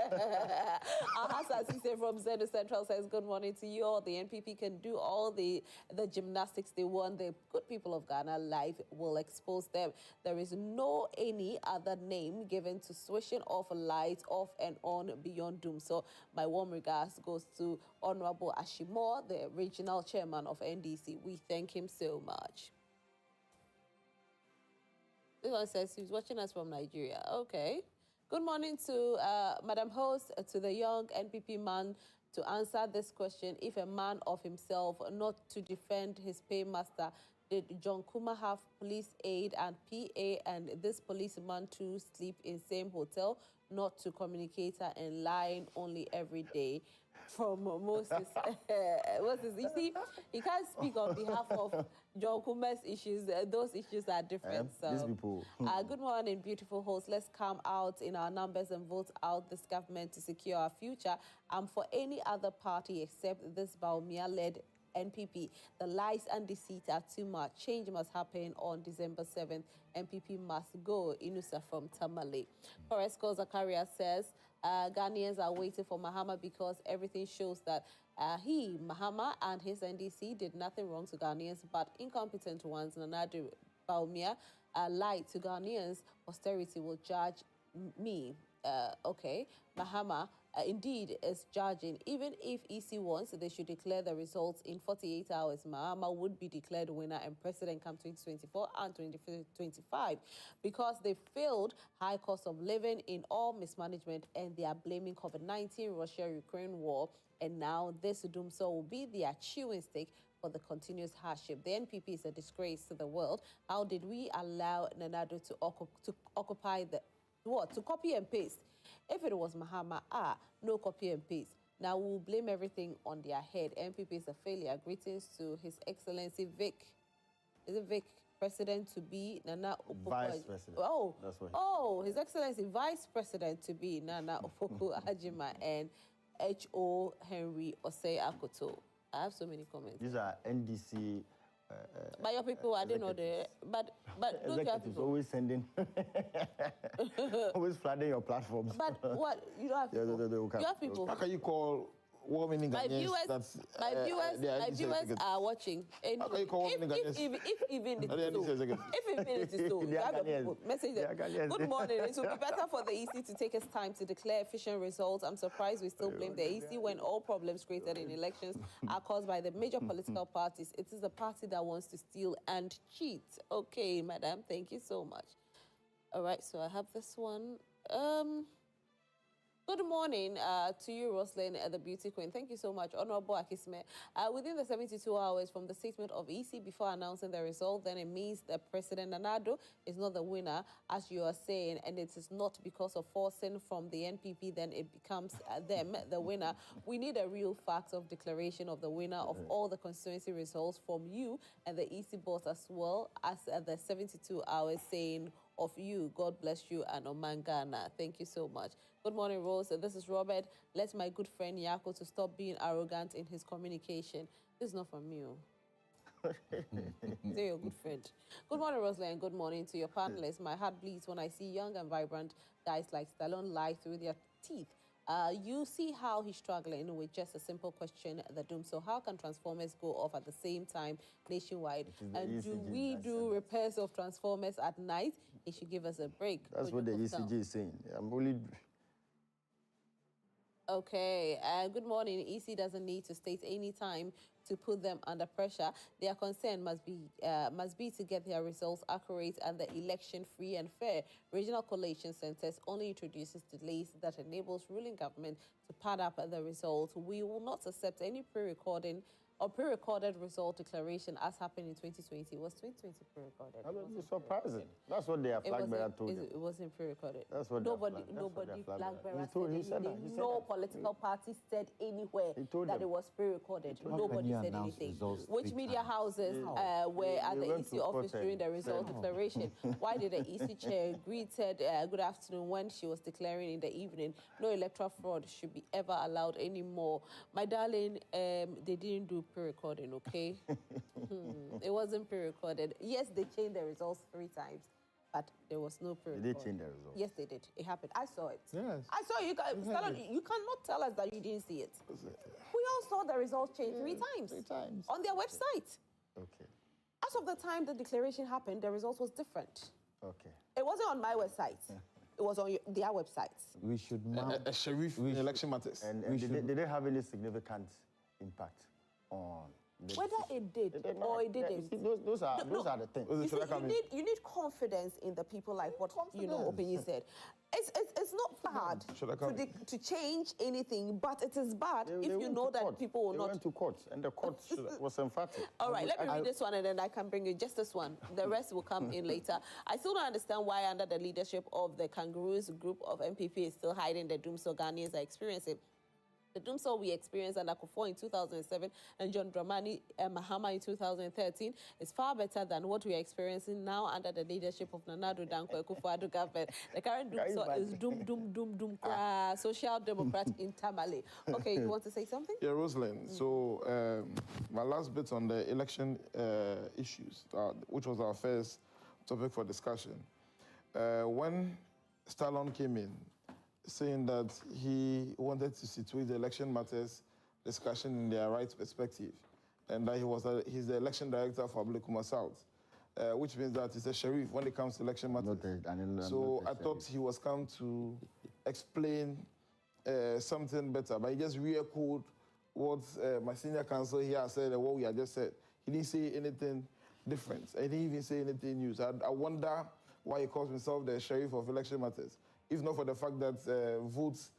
B: Ahasa Sise from Zeno Central says, good morning to you all. The NPP can do all the gymnastics they want. The good people of Ghana life will expose them. There is no any other name given to switching off lights off and on beyond doom. So my warm regards goes to Honorable Ashimore, the regional chairman of NDC. We thank him so much. This one says he's watching us from Nigeria. Okay. Good morning to Madam Host, to the young NPP man to answer this question. If a man of himself not to defend his paymaster, did John Kuma have police aid and PA and this policeman to sleep in same hotel, not to communicate and lying only every day? From Moses. Moses, you see, he can't speak on behalf of John Kuma's issues. Those issues are different. So,
A: these people.
B: Good morning, beautiful hosts. Let's come out in our numbers and vote out this government to secure our future. For any other party except this Baumia-led NPP, the lies and deceit are too much. Change must happen on December 7th. NPP must go. Inusa from Tamale. Foresco Zakaria says, Ghanaians are waiting for Mahama because everything shows that Mahama and his NDC did nothing wrong to Ghanaians, but incompetent ones, Nanadu Baumia, lied to Ghanaians. Posterity will judge me. Okay, Mahama indeed is judging. Even if EC wants, they should declare the results in 48 hours. Mahama would be declared winner and president come 2024 and 2025 because they failed high cost of living in all mismanagement and they are blaming COVID-19, Russia-Ukraine war. And now this doomsday will be their chewing stick for the continuous hardship. The NPP is a disgrace to the world. How did we allow Nanado to occupy the what? To copy and paste. If it was Mahama, no copy and paste. Now we'll blame everything on their head. NPP is a failure. Greetings to His Excellency Vic. Is it Vic? President to be Nana Opoku.
A: Vice President.
B: Oh,
A: that's what.
B: His Excellency Vice President to be Nana Opoku-Addo and H.O. Henry Osei Akoto. I have so many comments.
A: These are NDC.
B: But your people, I didn't know the. But don't you have people
A: always sending, always flooding your platforms.
B: But what you don't have people. You have people.
C: How can you call women
B: my
C: Ghanaians?
B: My viewers are watching. And
C: how can you call women Ghanaians?
B: If even it is so, you have your people. Message them. Good morning. It would be better for the EC to take its time to declare efficient results. I'm surprised we still blame the EC when all problems created in elections are caused by the major political parties. It is the party that wants to steal and cheat. Okay, madam, thank you so much. All right, so I have this one. Good morning to you, Roslyn, the beauty queen. Thank you so much, Honorable Akisme. Within the 72 hours from the statement of EC before announcing the result, then it means that President Akufo-Addo is not the winner, as you are saying, and it is not because of forcing from the NPP, then it becomes them the winner. We need a real fact of declaration of the winner of all the constituency results from you and the EC boss, as well as the 72 hours saying of you. God bless you and Omangana. Thank you so much. Good morning, Rose. This is Robert. Let my good friend Yako to stop being arrogant in his communication. This is not from you. Say your good friend. Good morning, Rosalind. Good morning to your panelists. My heart bleeds when I see young and vibrant guys like Stallone lie through their teeth. You see how he's struggling with just a simple question, the doom. So how can transformers go off at the same time nationwide? And do we do repairs of transformers at night? He should give us a break.
A: That's what the ECG is saying. I'm only...
B: Okay, good morning. EC doesn't need to state any time to put them under pressure. Their concern must be to get their results accurate and the election free and fair. Regional collation centers only introduces delays that enables ruling government to pad up the results. We will not accept any pre-recorded result declaration as happened in 2020. Was 2020 pre-recorded?
A: I mean, it's surprising. That's what their flag bearer told you.
B: It wasn't pre-recorded.
A: That's what
B: nobody flag bearer said anything. No political party said anywhere that it was pre-recorded. Nobody said anything. Which media houses were at the EC office during the result declaration? Why did the EC chair greeted good afternoon when she was declaring in the evening? No electoral fraud should be ever allowed anymore. My darling, they didn't do pre-recording, okay? It wasn't pre-recorded. Yes, they changed the results 3 times, but there was no pre-recording.
A: Did they change the results?
B: Yes, they did. It happened. I saw it.
C: Yes.
B: I saw you guys. You cannot tell us that you didn't see it. We all saw the results change 3 times.
A: 3 times.
B: On their website.
A: Okay.
B: As of the time the declaration happened, the results was different.
A: Okay.
B: It wasn't on my website. It was on their websites.
D: We should mount
C: a sheriff in election matters.
A: And did they have any significant impact on
B: whether it did or it didn't?
A: Those are the things.
B: You need confidence in the people, like what Opinion said. It's not bad to change anything, but it is bad if you know that people will not.
A: They went to court, and the court was emphatic.
B: All right, let me read this one, and then I can bring you just this one. The rest will come in later. I still don't understand why, under the leadership of the Kangaroos group of MPP, is still hiding the doomsday Ghanaians are experiencing. The doomsday we experienced under Akufo in 2007 and John Dramani Mahama in 2013 is far better than what we are experiencing now under the leadership of Nana Addo Dankwa Akufo-Addo government. The current doomsday is doom, social democrat in Tamale. Okay, you want to say something?
C: Yeah, Rosalind. So my last bit on the election issues, which was our first topic for discussion. When Stallone came in, saying that he wanted to situate the election matters discussion in their right perspective, and that he's the election director for Ablekuma South, which means that he's a sheriff when it comes to election matters. So I thought he was come to explain something better, but he just re-echoed what my senior counsel here said and what we had just said. He didn't say anything different. He didn't even say anything new. So I wonder why he calls himself the sheriff of election matters. If not for the fact that votes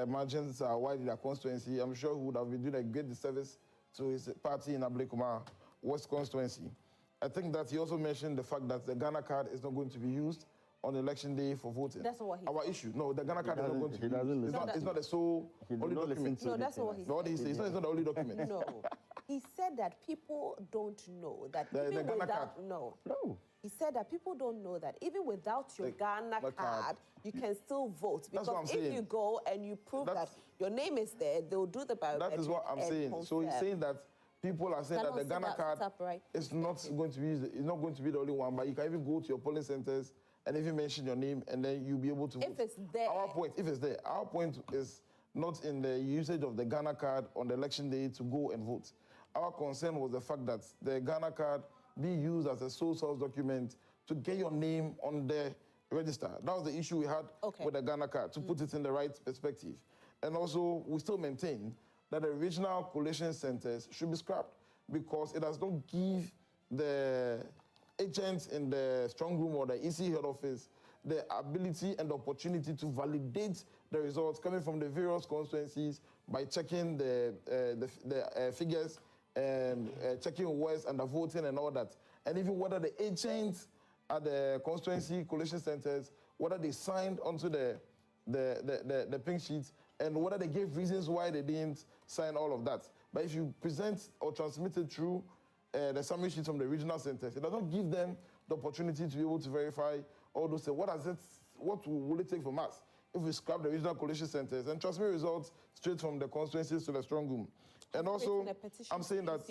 C: margins are wide in their constituency, I'm sure he would have been doing a great disservice to his party in Ablekuma West constituency. I think that he also mentioned the fact that the Ghana card is not going to be used on election day for voting.
B: That's not what he
C: Our
B: said.
C: issue. No, the Ghana card is not going to be used. It's not the sole only document.
B: No, that's not what he said.
C: What he said. It's not the only document.
B: No. He said that people don't know that even without... No. He said that people don't know that even without your Ghana card, you can still vote. Because if you go and you prove that your name is there, they'll do the biometric.
C: That is what I'm saying. So he's saying that people are saying that the Ghana card is not going to be used, it's not going to be the only one, but you can even go to your polling centers and even mention your name, and then you'll be able to vote.
B: If it's there.
C: If it's there. Our point is not in the usage of the Ghana card on the election day to go and vote. Our concern was the fact that the Ghana card be used as a sole source document to get your name on the register. That was the issue we had with the Ghana card, to put it in the right perspective. And also, we still maintain that the regional collation centers should be scrapped because it does not give the agents in the strong room or the EC head office the ability and the opportunity to validate the results coming from the various constituencies by checking the figures and checking words and the voting and all that. And even whether the agents at the constituency collation centers, whether they signed onto the pink sheets and whether they gave reasons why they didn't sign all of that. But if you present or transmit it through the summary sheets from the regional centers, it doesn't give them the opportunity to be able to verify all those things. What will it take from us if we scrap the regional collation centers and transmit results straight from the constituencies to the strong room? And also, I'm saying that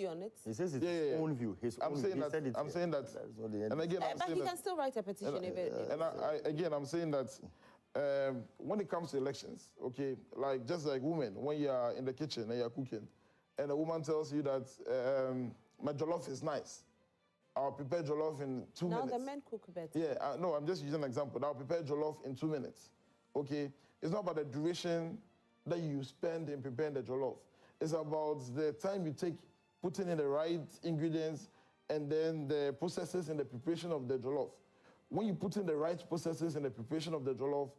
A: he says it's his own view. I'm saying that.
C: And again,
B: but he can still write a petition.
C: I'm saying that when it comes to elections, okay, just like women, when you are in the kitchen and you're cooking, and a woman tells you that my jollof is nice, I'll prepare jollof in 2 minutes.
B: Now the men cook better.
C: Yeah, no, I'm just using an example. I'll prepare jollof in 2 minutes. Okay, it's not about the duration that you spend in preparing the jollof. It's about the time you take putting in the right ingredients and then the processes in the preparation of the jollof. When you put in the right processes in the preparation of the jollof,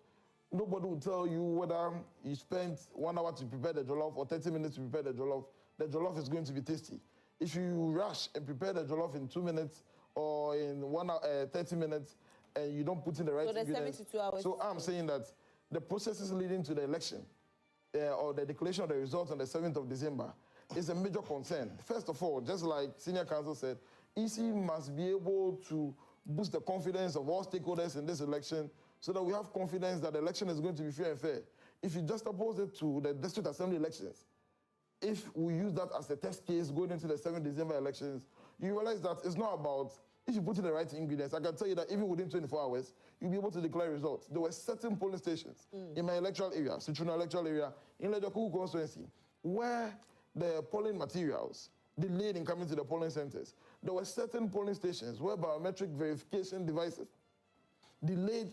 C: nobody will tell you whether you spent 1 hour to prepare the jollof or 30 minutes to prepare the jollof. The jollof is going to be tasty. If you rush and prepare the jollof in 2 minutes or in 30 minutes and you don't put in the right ingredients.
B: 72 hours.
C: So I'm saying that the processes leading to the election or the declaration of the results on the 7th of December is a major concern. First of all, just like Senior Counsel said, EC must be able to boost the confidence of all stakeholders in this election so that we have confidence that the election is going to be fair and fair. If you just oppose it to the district assembly elections, if we use that as a test case going into the 7th December elections, you realize that it's not about, if you put in the right ingredients, I can tell you that even within 24 hours, you'll be able to declare results. There were certain polling stations in my electoral area, Situating electoral area, in Lejoku constituency, where the polling materials delayed in coming to the polling centers. There were certain polling stations where biometric verification devices delayed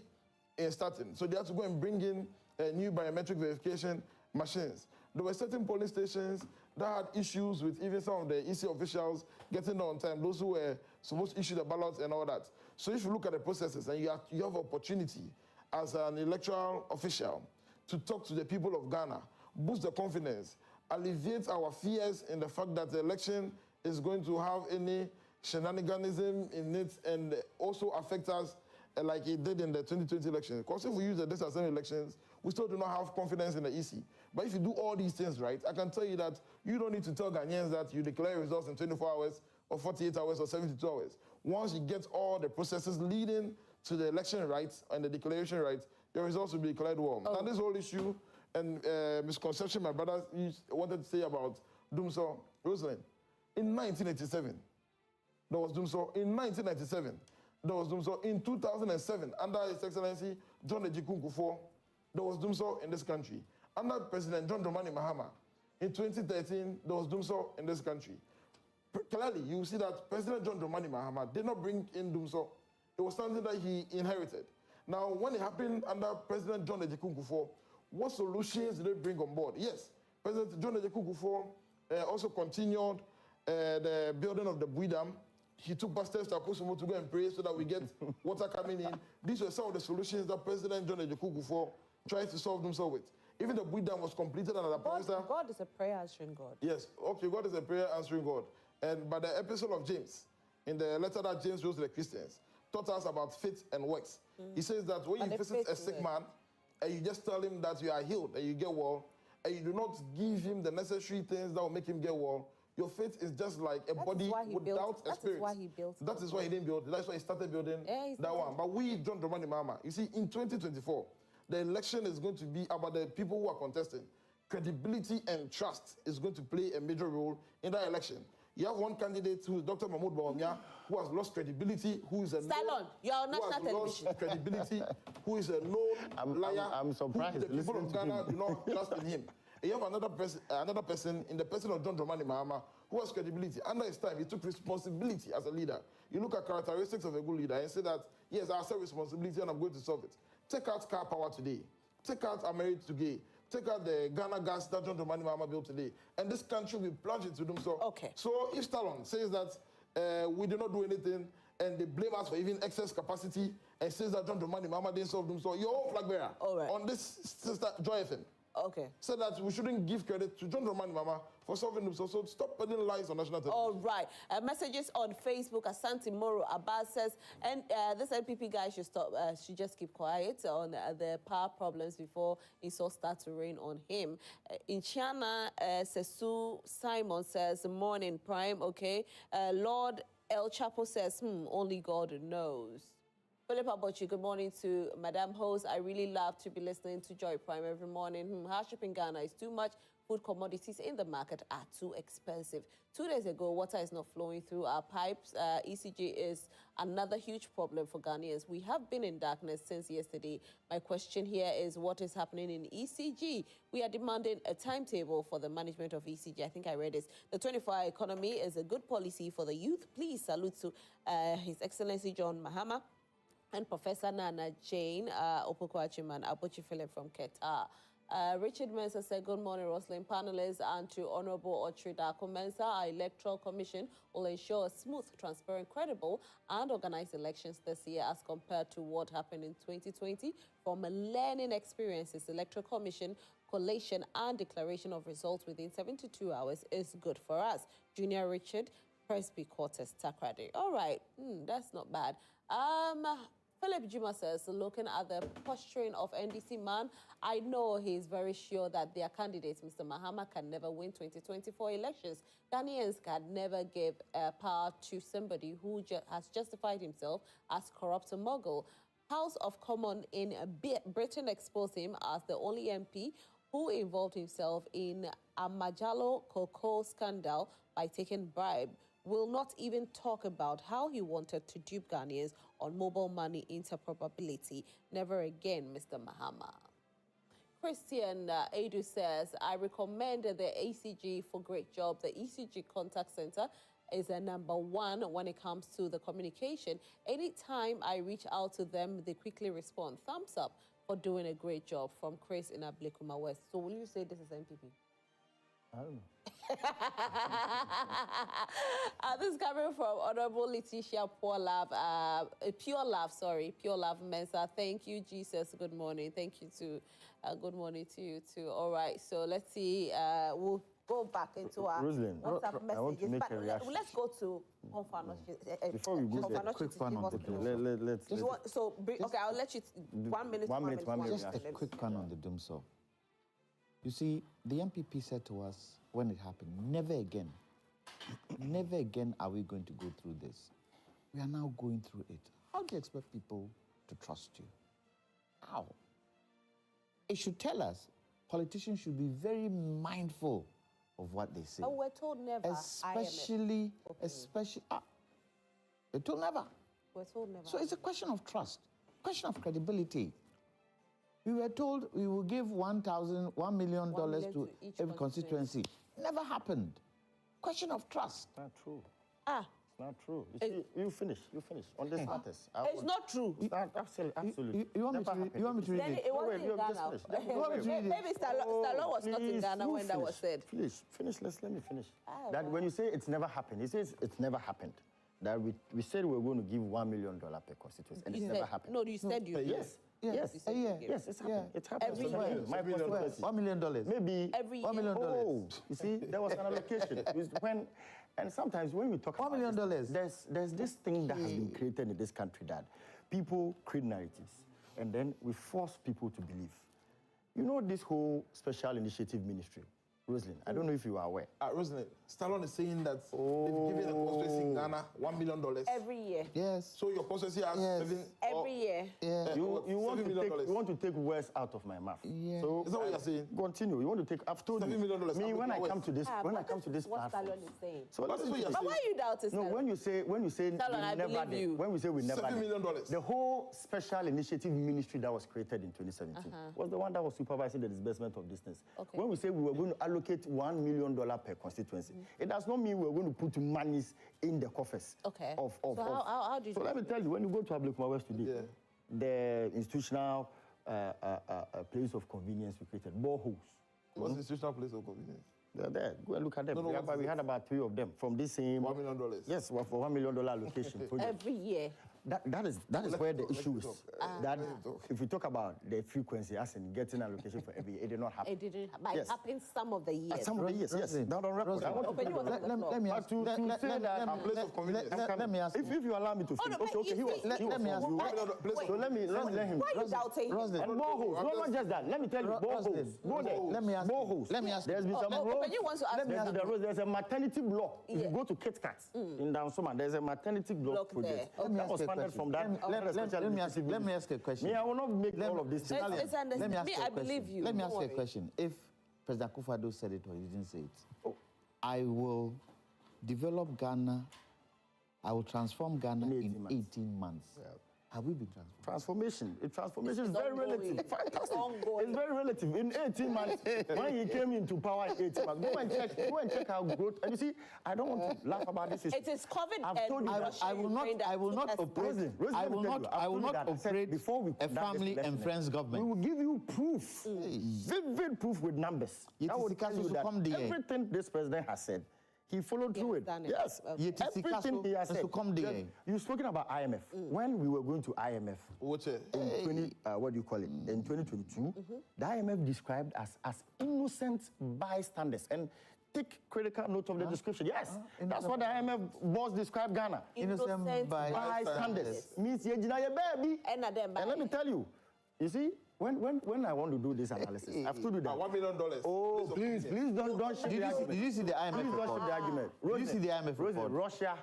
C: in starting. So they had to go and bring in new biometric verification machines. There were certain polling stations that had issues with even some of the EC officials getting there on time, those who were supposed to issue the ballots and all that. So if you look at the processes and you have opportunity as an electoral official to talk to the people of Ghana, boost the confidence, alleviate our fears in the fact that the election is going to have any shenaniganism in it and also affect us like it did in the 2020 elections. Because if we use the district assembly elections, we still do not have confidence in the EC. But if you do all these things right, I can tell you that you don't need to tell Ghanaians that you declare results in 24 hours or 48 hours or 72 hours. Once you get all the processes leading to the election rights and the declaration rights, your results will be declared well. Now this whole issue and misconception my brother wanted to say about Dumso, Rosalind, in 1987, there was Dumso. In 1997, there was Dumso. In 2007, under His Excellency John Akufo-Addo, there was Dumso in this country. Under President John Dramani Mahama, in 2013, there was Dumso in this country. Clearly, you see that President John Dramani Mahama did not bring in Dumso. It was something that he inherited. Now, when it happened under President John Akufo-Addo, what solutions did they bring on board? Yes, President John Akufo-Addo also continued the building of the Bui Dam. He took pastors to Akosombo to go and pray so that we get water coming in. These were some of the solutions that President John Akufo-Addo tried to solve themselves with. Even the Bui Dam was completed under the
B: God is a prayer answering God.
C: Yes, okay, God is a prayer answering God. And by the epistle of James, in the letter that James wrote to the Christians, taught us about faith and works. He says that when you visit a sick man, and you just tell him that you are healed and you get well, and you do not give him the necessary things that will make him get well, your faith is just like a body without a spirit.
B: That is why he built it.
C: That is why he didn't build it. That's why he started building that one. But we, John Dramani Mahama, you see, in 2024, the election is going to be about the people who are contesting. Credibility and trust is going to play a major role in that election. You have one candidate who is Dr. Mahmoud Bawumia, who has lost credibility, who is a
B: you are on national television.
C: Lost credibility, who is a known liar.
A: I'm surprised.
C: The people of Ghana do not trust in him. And you have another person in the person of John Dramani Mahama, who has credibility. Under his time, he took responsibility as a leader. You look at characteristics of a good leader and say that, yes, I accept responsibility and I'm going to solve it. Take out car power today. Take out America today. Take out the Ghana gas that John Dramani Mahama built today. And this country will plunge into them. So if Stallone says that we did not do anything and they blame us for even excess capacity and says that John Dramani Mahama didn't solve them. So your whole flag bearer on this sister Joy FM.
B: Okay.
C: Said that we shouldn't give credit to John Dramani Mahama for solving them. So stop putting lies on national television.
B: All right. Messages on Facebook. Asante Moro Abbas says, and this NPP guy should stop. Should just keep quiet on the power problems before it all starts to rain on him. In China, Sesu Simon says, morning Prime. Okay. Lord El Chapo says, only God knows. Philip Abochi, good morning to Madam Host. I really love to be listening to Joy Prime every morning. Hardship in Ghana is too much. Food commodities in the market are too expensive. 2 days ago, water is not flowing through our pipes. ECG is another huge problem for Ghanaians. We have been in darkness since yesterday. My question here is, what is happening in ECG? We are demanding a timetable for the management of ECG. I think I read this. The 24-hour economy is a good policy for the youth. Please salute to His Excellency John Mahama and Professor Nana Jane Opoku-Achiman Abochi Philip from Qatar. Richard Mensah said, good morning, Roslyn panelists, and to Honorable Otrida Komensa. Our Electoral Commission will ensure a smooth, transparent, credible, and organized elections this year as compared to what happened in 2020. From learning experiences, Electoral Commission collation and declaration of results within 72 hours is good for us. Junior Richard, Presby Quarters, Takrade. All right, that's not bad. Philip Juma says, looking at the posturing of NDC man, I know he's very sure that their candidate, Mr. Mahama, can never win 2024 elections. Ghanaians can never give power to somebody who has justified himself as corrupt and mogul. House of Commons in Britain exposed him as the only MP who involved himself in a Majalo cocoa scandal by taking bribe. Will not even talk about how he wanted to dupe Ghanaians on mobile money interoperability. Never again, Mr. Mahama. Christian Edu says, I recommend the ACG for great job. The ECG contact center is a #1 when it comes to the communication. Anytime I reach out to them, they quickly respond. Thumbs up for doing a great job from Chris in Ablekuma West. So will you say this is MPP?
A: I don't know.
B: This is coming from Honorable Letitia Pure Love Mensa. Thank you, Jesus. Good morning. Thank you to, good morning to you too. All right, so let's see. We'll go back into our
A: Rosalind,
B: WhatsApp messages.
A: I want to make a reaction.
B: Let's go to Confano.
A: Before we go there,
D: quick one on the doom.
B: Okay, I'll let you. 1 minute.
A: One minute.
D: Just a quick one on the doom saw. You see, the MPP said to us when it happened, never again are we going to go through this. We are now going through it. How do you expect people to trust you? How? It should tell us politicians should be very mindful of what they say.
B: Oh, we're told never.
D: Especially, we're told never.
B: We're told never.
D: So it's a question of trust, question of credibility. We were told we will give $1 million to every constituency. Never happened. Question of trust.
A: Not true. It's not true. You finish. On this matters.
B: It's not true.
A: It's not, absolutely.
D: You want me to read it?
B: It wasn't in Ghana. Maybe Stallone was not in Ghana when that was said.
A: Finish. Let me finish. That when you say it's never happened, he says it's never happened. That we said we were going to give $1 million per constituency, and it's never happened.
B: No, you said you.
A: Yes.
D: Yes,
A: it's happened. It happened.
B: Every year.
A: My
D: $1 million.
A: Maybe
B: every year.
D: $1 million.
A: Oh, you see, there was an allocation. And sometimes when we talk
D: $1 million,
A: there's this thing that has been created in this country that people create narratives, and then we force people to believe. You know this whole special initiative ministry, Rosalind, I don't know if you are aware.
C: Rosalind, Stallone is saying that they've given the constituency in Ghana $1 million.
B: Every year.
D: Yes.
C: So your constituency has
B: Every year.
D: Yeah.
A: You want to take words out of my mouth.
D: Yeah.
A: So
C: is that what you're saying?
A: Continue. You want to take? I've told you.
C: $7 million.
A: Me when I come to this,
B: what
A: platform.
B: Stallone is saying.
A: So listen to
B: But why are you doubting?
A: No, when you say
B: Stallone, I believe you.
A: When we say we never
C: $7 million.
A: the whole special initiative ministry that was created in 2017 was the one that was supervising the disbursement of these things.
B: Okay.
A: When we say we were going to allocate $1 million per constituency, it does not mean we're going to put monies in the coffers.
B: Okay.
A: How do you? So let me tell you, when you go to Ablekuma West today, the institutional place of convenience we created, boreholes.
C: What's the institutional place of convenience?
A: They're there. Go and look at them.
C: No,
A: we had about 3 of them from this same...
C: $1 million?
A: Yes, for $1 million allocation project.
B: Every year.
A: That is where the issue is. That if we talk about the frequency, as in getting allocation for every year, it did not happen.
B: It didn't happen. It happened some of the years.
A: Some of the years, yes. Not on record.
D: Let me ask. Let me ask.
A: If you allow me to finish. Okay, he was. Let me ask you. So let him.
B: Why are you doubting?
A: And boreholes. No, not just that. Let me tell you, boreholes. Go there.
D: Let me ask.
A: Boreholes.
D: Let me ask.
A: There's been some roads.
B: Let me ask.
A: There's a maternity block. If you go to Kit Kat in Downsoma, there's a maternity block project. That was funded from that.
D: Let me ask a question.
A: Me, I will not make all of this.
B: Let me ask you a question.
D: Let me ask you a question. If President Akufo-Addo said it or he didn't say it, I will develop Ghana, I will transform Ghana in 18 months.
A: Yeah.
D: Have we been transformed?
A: Transformation is very relative. Fantastic. It's very relative. In 18 months, when he came into power in 18 months, go and check our growth. And you see, I don't want to laugh about this issue.
B: It is COVID.
A: I've told you
D: I will not operate a family and friends government.
A: We will give you proof, vivid proof with numbers. That will tell you that everything this president has said, he followed through it. Yes. Everything he has said. You've spoken about IMF. When we were going to IMF in 2022, the IMF described us as innocent bystanders. And take critical note of the description. Yes, that's what the IMF boss described Ghana.
B: Innocent
A: bystanders. Means you're baby. And let me tell you, you see, when I want to do this analysis, I've told you that.
C: $1 million.
A: Oh, please don't shoot the argument.
D: Did you see the IMF
A: Please don't shoot the argument.
D: Did you see the IMF report?
A: Russia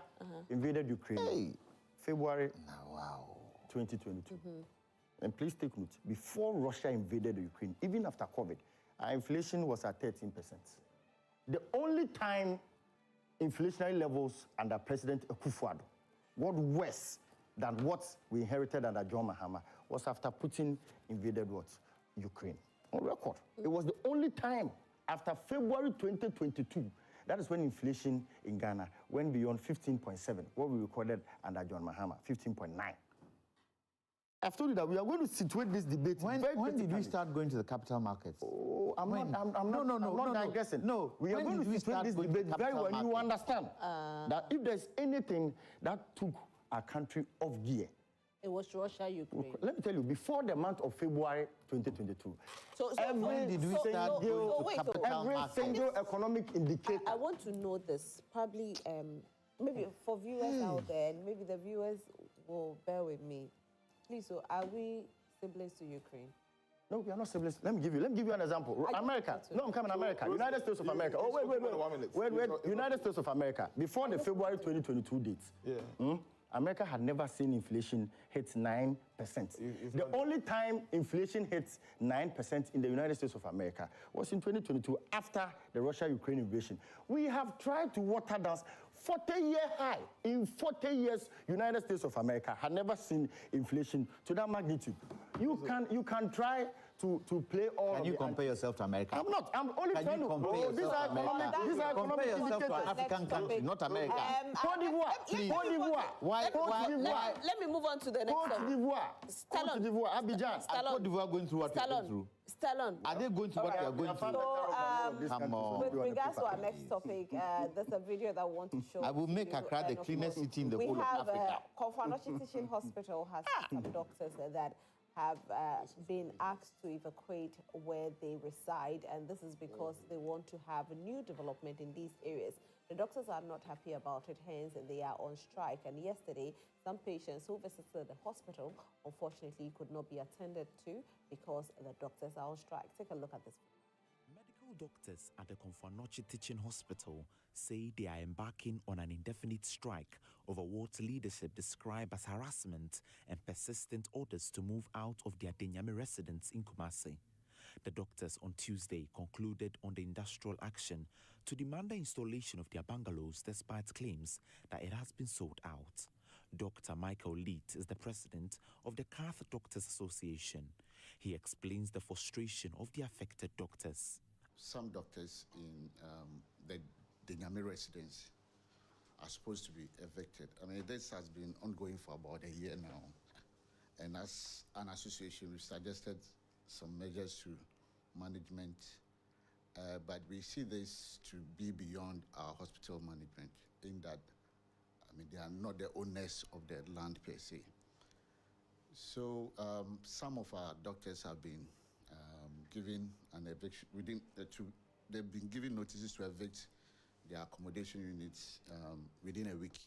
A: invaded Ukraine. February 2022. And please take note, before Russia invaded Ukraine, even after COVID, our inflation was at 13%. The only time inflationary levels under President Akufo-Addo got worse than what we inherited under John Mahama was after Putin invaded what? Ukraine. On record. It was the only time after February 2022, that is when inflation in Ghana went beyond 15.7, what we recorded under John Mahama, 15.9. I've told you that we are going to situate this debate.
D: When did we start going to the capital markets?
A: Oh, I'm not digressing.
D: No,
A: we are going to situate this debate very well. You understand that if there's anything that took our country off gear,
B: it was Russia, Ukraine.
A: Let me tell you, before the month of February 2022, every single economic indicator.
B: I want to know this, probably, maybe for viewers out there, and maybe the viewers will bear with me. Please, so are we siblings to Ukraine?
A: No, we are not siblings. Let me give you an example. America. No, I'm coming to America. United States of America. Oh, wait. United States of America. Before the February 2022 date, America had never seen inflation hit 9%. The only time inflation hits 9% in the United States of America was in 2022, after the Russia-Ukraine invasion. We have tried to water down 40-year high. In 40 years, United States of America had never seen inflation to that magnitude. You can try to play all.
D: Can you compare yourself to America?
A: I'm not. I'm only trying to compare yourself to America.
D: These are compare yourself to an African country, not America.
A: Cote d'Ivoire.
D: Why?
B: Let me move on to the next one.
A: Cote d'Ivoire, Abidjan.
D: Cote d'Ivoire going through what you're going through?
B: Stallone.
D: Are they going to what they are going through?
B: So,
D: come on.
B: with regards to our next topic, there's a video that I want to show.
D: I will make Accra the cleanest city in the whole of Africa.
B: Akufo-Addo Teaching Hospital has some doctors that have been asked to evacuate where they reside, and this is because they want to have a new development in these areas. The doctors are not happy about it, hence they are on strike. And yesterday, some patients who visited the hospital, unfortunately, could not be attended to because the doctors are on strike. Take a look at this.
E: Medical doctors at the Akufo-Addo Teaching Hospital say they are embarking on an indefinite strike over what leadership describe as harassment and persistent orders to move out of their Denyame residence in Kumasi. The doctors on Tuesday concluded on the industrial action to demand the installation of their bungalows despite claims that it has been sold out. Dr. Michael Leet is the president of the Cath Doctors Association. He explains the frustration of the affected doctors.
F: Some doctors in the Denyame residence are supposed to be evicted. I mean, this has been ongoing for about a year now. And as an association, we suggested some measures to management But we see this to be beyond our hospital management, in that, I mean, they are not the owners of the land per se. So some of our doctors have been given an eviction they've been given notices to evict their accommodation units within a week.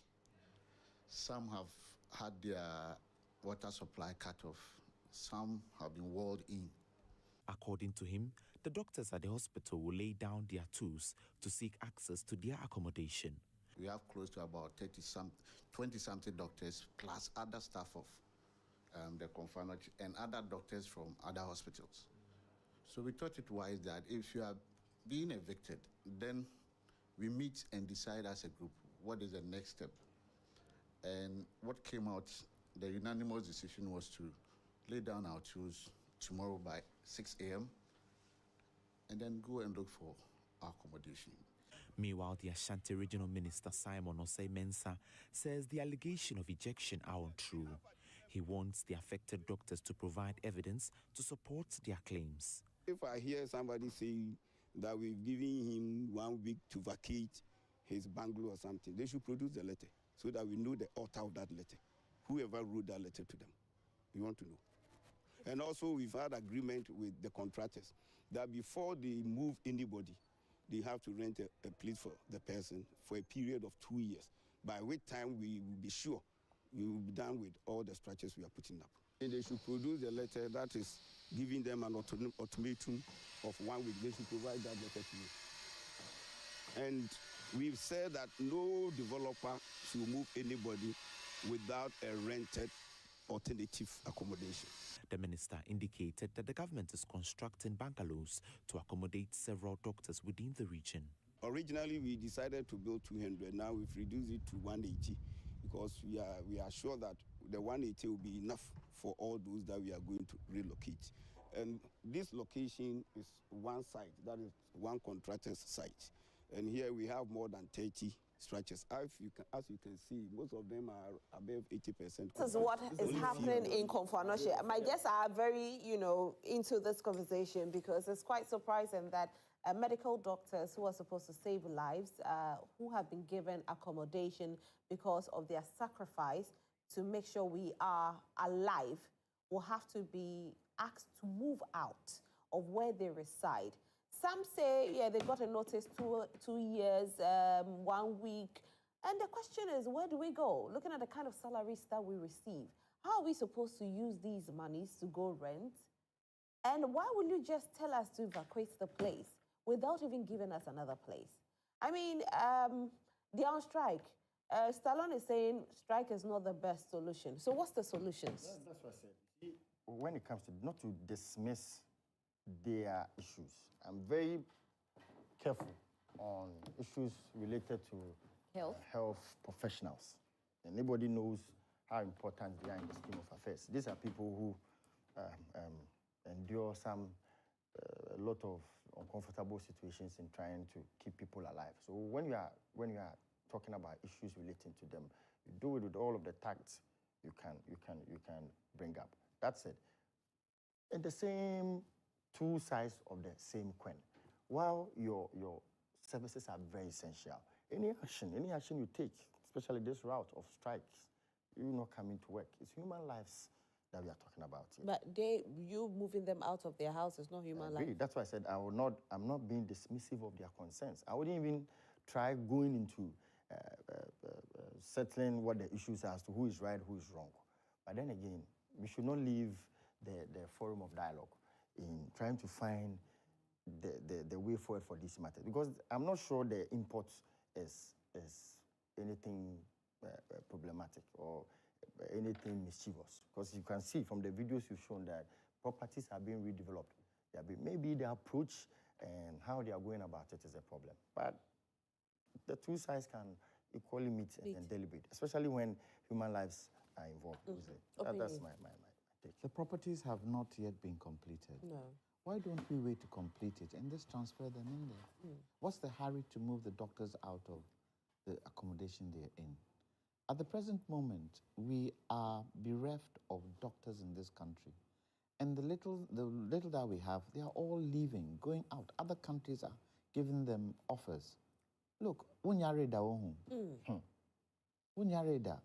F: Some have had their water supply cut off. Some have been walled in.
E: According to him, the doctors at the hospital will lay down their tools to seek access to their accommodation.
F: We have close to about 20-something doctors, plus other staff of the Akufo-Addo and other doctors from other hospitals. So we thought it wise that if you are being evicted, then we meet and decide as a group what is the next step. And what came out, the unanimous decision was to lay down our tools tomorrow by 6 a.m. and then go and look for accommodation.
E: Meanwhile, the Ashanti Regional Minister Simon Osei-Mensah says the allegation of ejection are untrue. He wants the affected doctors to provide evidence to support their claims.
G: If I hear somebody saying that we've given him 1 week to vacate his bungalow or something, they should produce the letter so that we know the author of that letter, whoever wrote that letter to them. We want to know. And also, we've had agreement with the contractors that before they move anybody, they have to rent a place for the person for a period of 2 years, by which time we will be sure we will be done with all the structures we are putting up. And they should produce a letter that is giving them an ultimatum of 1 week. They should provide that letter to you. And we've said that no developer should move anybody without a rented alternative accommodation.
E: The minister indicated that the government is constructing bungalows to accommodate several doctors within the region.
G: Originally, we decided to build 200. Now we've reduced it to 180 because we are sure that the 180 will be enough for all those that we are going to relocate. And this location is one site, that is one contractor's site. And here we have more than 30 structures. As you can see, most of them are above 80%.
B: This is what is happening in Akufo-Addo. My guests are very, into this conversation because it's quite surprising that medical doctors who are supposed to save lives, who have been given accommodation because of their sacrifice to make sure we are alive, will have to be asked to move out of where they reside. Some say, yeah, they got a notice 2 years, 1 week. And the question is, where do we go? Looking at the kind of salaries that we receive, how are we supposed to use these monies to go rent? And why will you just tell us to evacuate the place without even giving us another place? I mean, they're on strike. Stallone is saying strike is not the best solution. So what's the solutions?
A: That's what I said. See, when it comes to not to dismiss their issues, I'm very careful on issues related to health professionals. Anybody knows how important they are in the scheme of affairs. These are people who endure a lot of uncomfortable situations in trying to keep people alive. So when you are talking about issues relating to them, you do it with all of the tact you can bring up. That said, in the same two sides of the same coin, while your services are very essential, any action you take, especially this route of strikes, you're not coming to work. It's human lives that we are talking about here.
B: But you moving them out of their house is not human life.
A: That's why I said I'm not being dismissive of their concerns. I wouldn't even try going into settling what the issues are as to who is right, who is wrong. But then again, we should not leave the forum of dialogue in trying to find the way forward for this matter. Because I'm not sure the import is anything problematic or anything mischievous. Because you can see from the videos you've shown that properties are being redeveloped. Maybe the approach and how they are going about it is a problem. But the two sides can equally meet and deliberate, especially when human lives are involved. That's my take.
D: The properties have not yet been completed.
B: No.
D: Why don't we wait to complete it and just transfer them in there? What's the hurry to move the doctors out of the accommodation they're in? At the present moment, we are bereft of doctors in this country. And the little that we have, they are all leaving, going out. Other countries are giving them offers. Look, Unyareda Unyareda,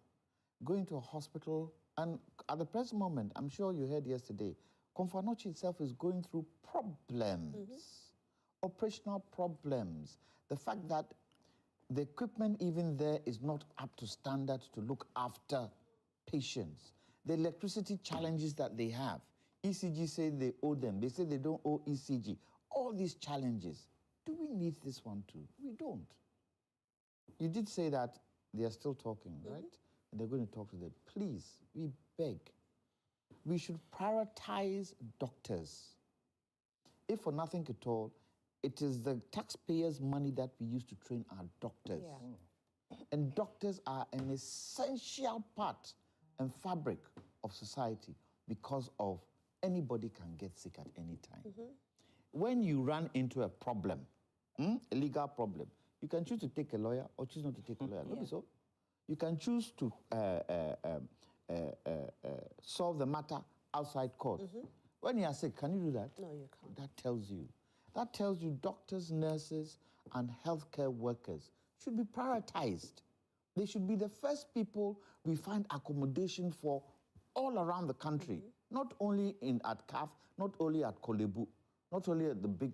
D: going to a hospital, and at the present moment, I'm sure you heard yesterday, Komfo-Addo itself is going through problems, operational problems. The fact that the equipment even there is not up to standard to look after patients. The electricity challenges that they have. ECG say they owe them. They say they don't owe ECG. All these challenges. Do we need this one too? We don't. You did say that they are still talking, right? And they're going to talk to them. Please, we beg. We should prioritize doctors. If for nothing at all, it is the taxpayers' money that we use to train our doctors.
B: Yeah.
D: And doctors are an essential part and fabric of society because of anybody can get sick at any time. When you run into a problem, a legal problem, you can choose to take a lawyer or choose not to take a lawyer. Not so. You can choose to solve the matter outside court. When you are sick, can you do that?
B: No, you can't.
D: That tells you doctors, nurses, and healthcare workers should be prioritized. They should be the first people we find accommodation for all around the country, not only at CAF, not only at Kolebu, not only at the big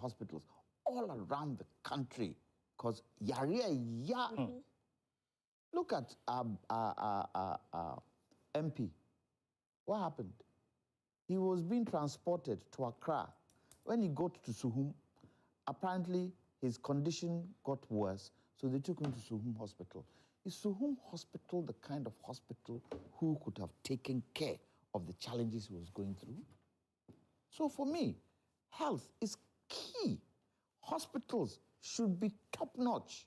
D: hospitals, all around the country. Because look at MP. What happened? He was being transported to Accra. When he got to Suhum, apparently his condition got worse, so they took him to Suhum Hospital. Is Suhum Hospital the kind of hospital who could have taken care of the challenges he was going through? So for me, health is key. Hospitals should be top-notch.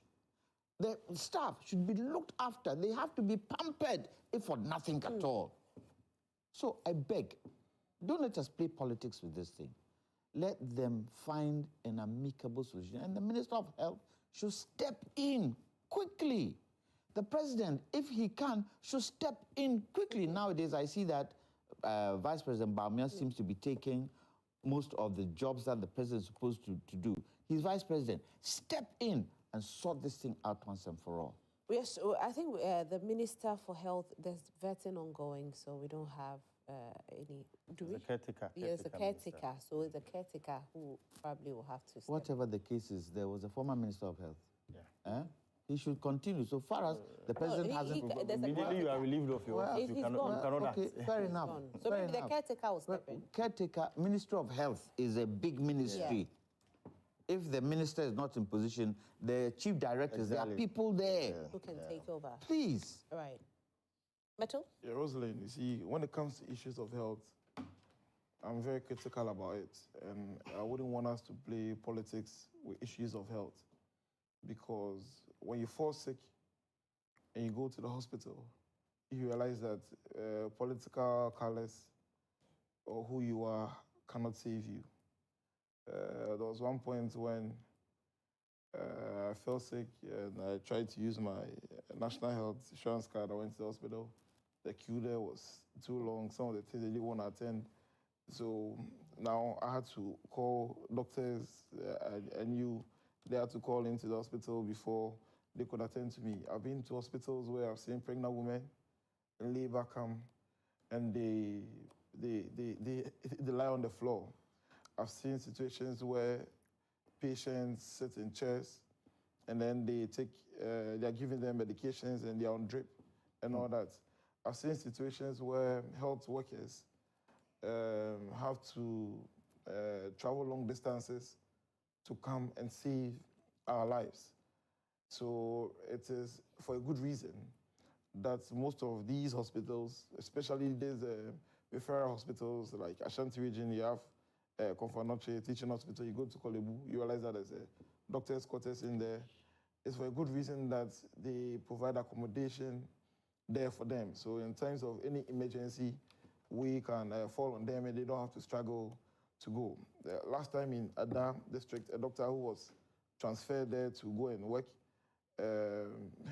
D: The staff should be looked after. They have to be pampered, if for nothing at all. So I beg, don't let us play politics with this thing. Let them find an amicable solution. And the Minister of Health should step in quickly. The President, if he can, should step in quickly. Nowadays, I see that Vice President Bawumia seems to be taking most of the jobs that the President is supposed to do. He's Vice President. Step in and sort this thing out once and for all.
B: Yes, I think the Minister for Health, there's vetting ongoing, so we don't have any. Do we?
A: The caretaker.
B: Yes, the caretaker. So it's the caretaker who probably will have to step.
D: Whatever the case is, there was a former Minister of Health.
A: Yeah.
D: He should continue. So far as the President hasn't...
A: Immediately you are relieved of your office. You cannot
D: okay,
A: act.
D: fair enough.
B: So
D: fair
B: maybe
D: enough.
B: the caretaker will step in.
D: Caretaker, Ministry of Health is a big ministry. If the minister is not in position, the chief directors, there are people there.
B: Who can take over.
D: Please.
B: All right. Metal?
C: Yeah, Rosalind, you see, when it comes to issues of health, I'm very critical about it. And I wouldn't want us to play politics with issues of health. Because when you fall sick and you go to the hospital, you realize that political colors or who you are cannot save you. There was one point when I fell sick and I tried to use my national health insurance card. I went to the hospital. The queue there was too long. Some of the things they didn't want to attend. So now I had to call doctors. I knew they had to call into the hospital before they could attend to me. I've been to hospitals where I've seen pregnant women in labor come and they lie on the floor. I've seen situations where patients sit in chairs and then they're giving them medications and they're on drip and all that. I've seen situations where health workers have to travel long distances to come and save our lives. So it is for a good reason that most of these hospitals, especially these referral hospitals like Ashanti region, you have Akufo-Addo teaching hospital, you go to Kolebu, you realize that there's a doctor's quarters in there. It's for a good reason that they provide accommodation there for them. So in terms of any emergency, we can fall on them and they don't have to struggle to go. Last time in Ada district, a doctor who was transferred there to go and work,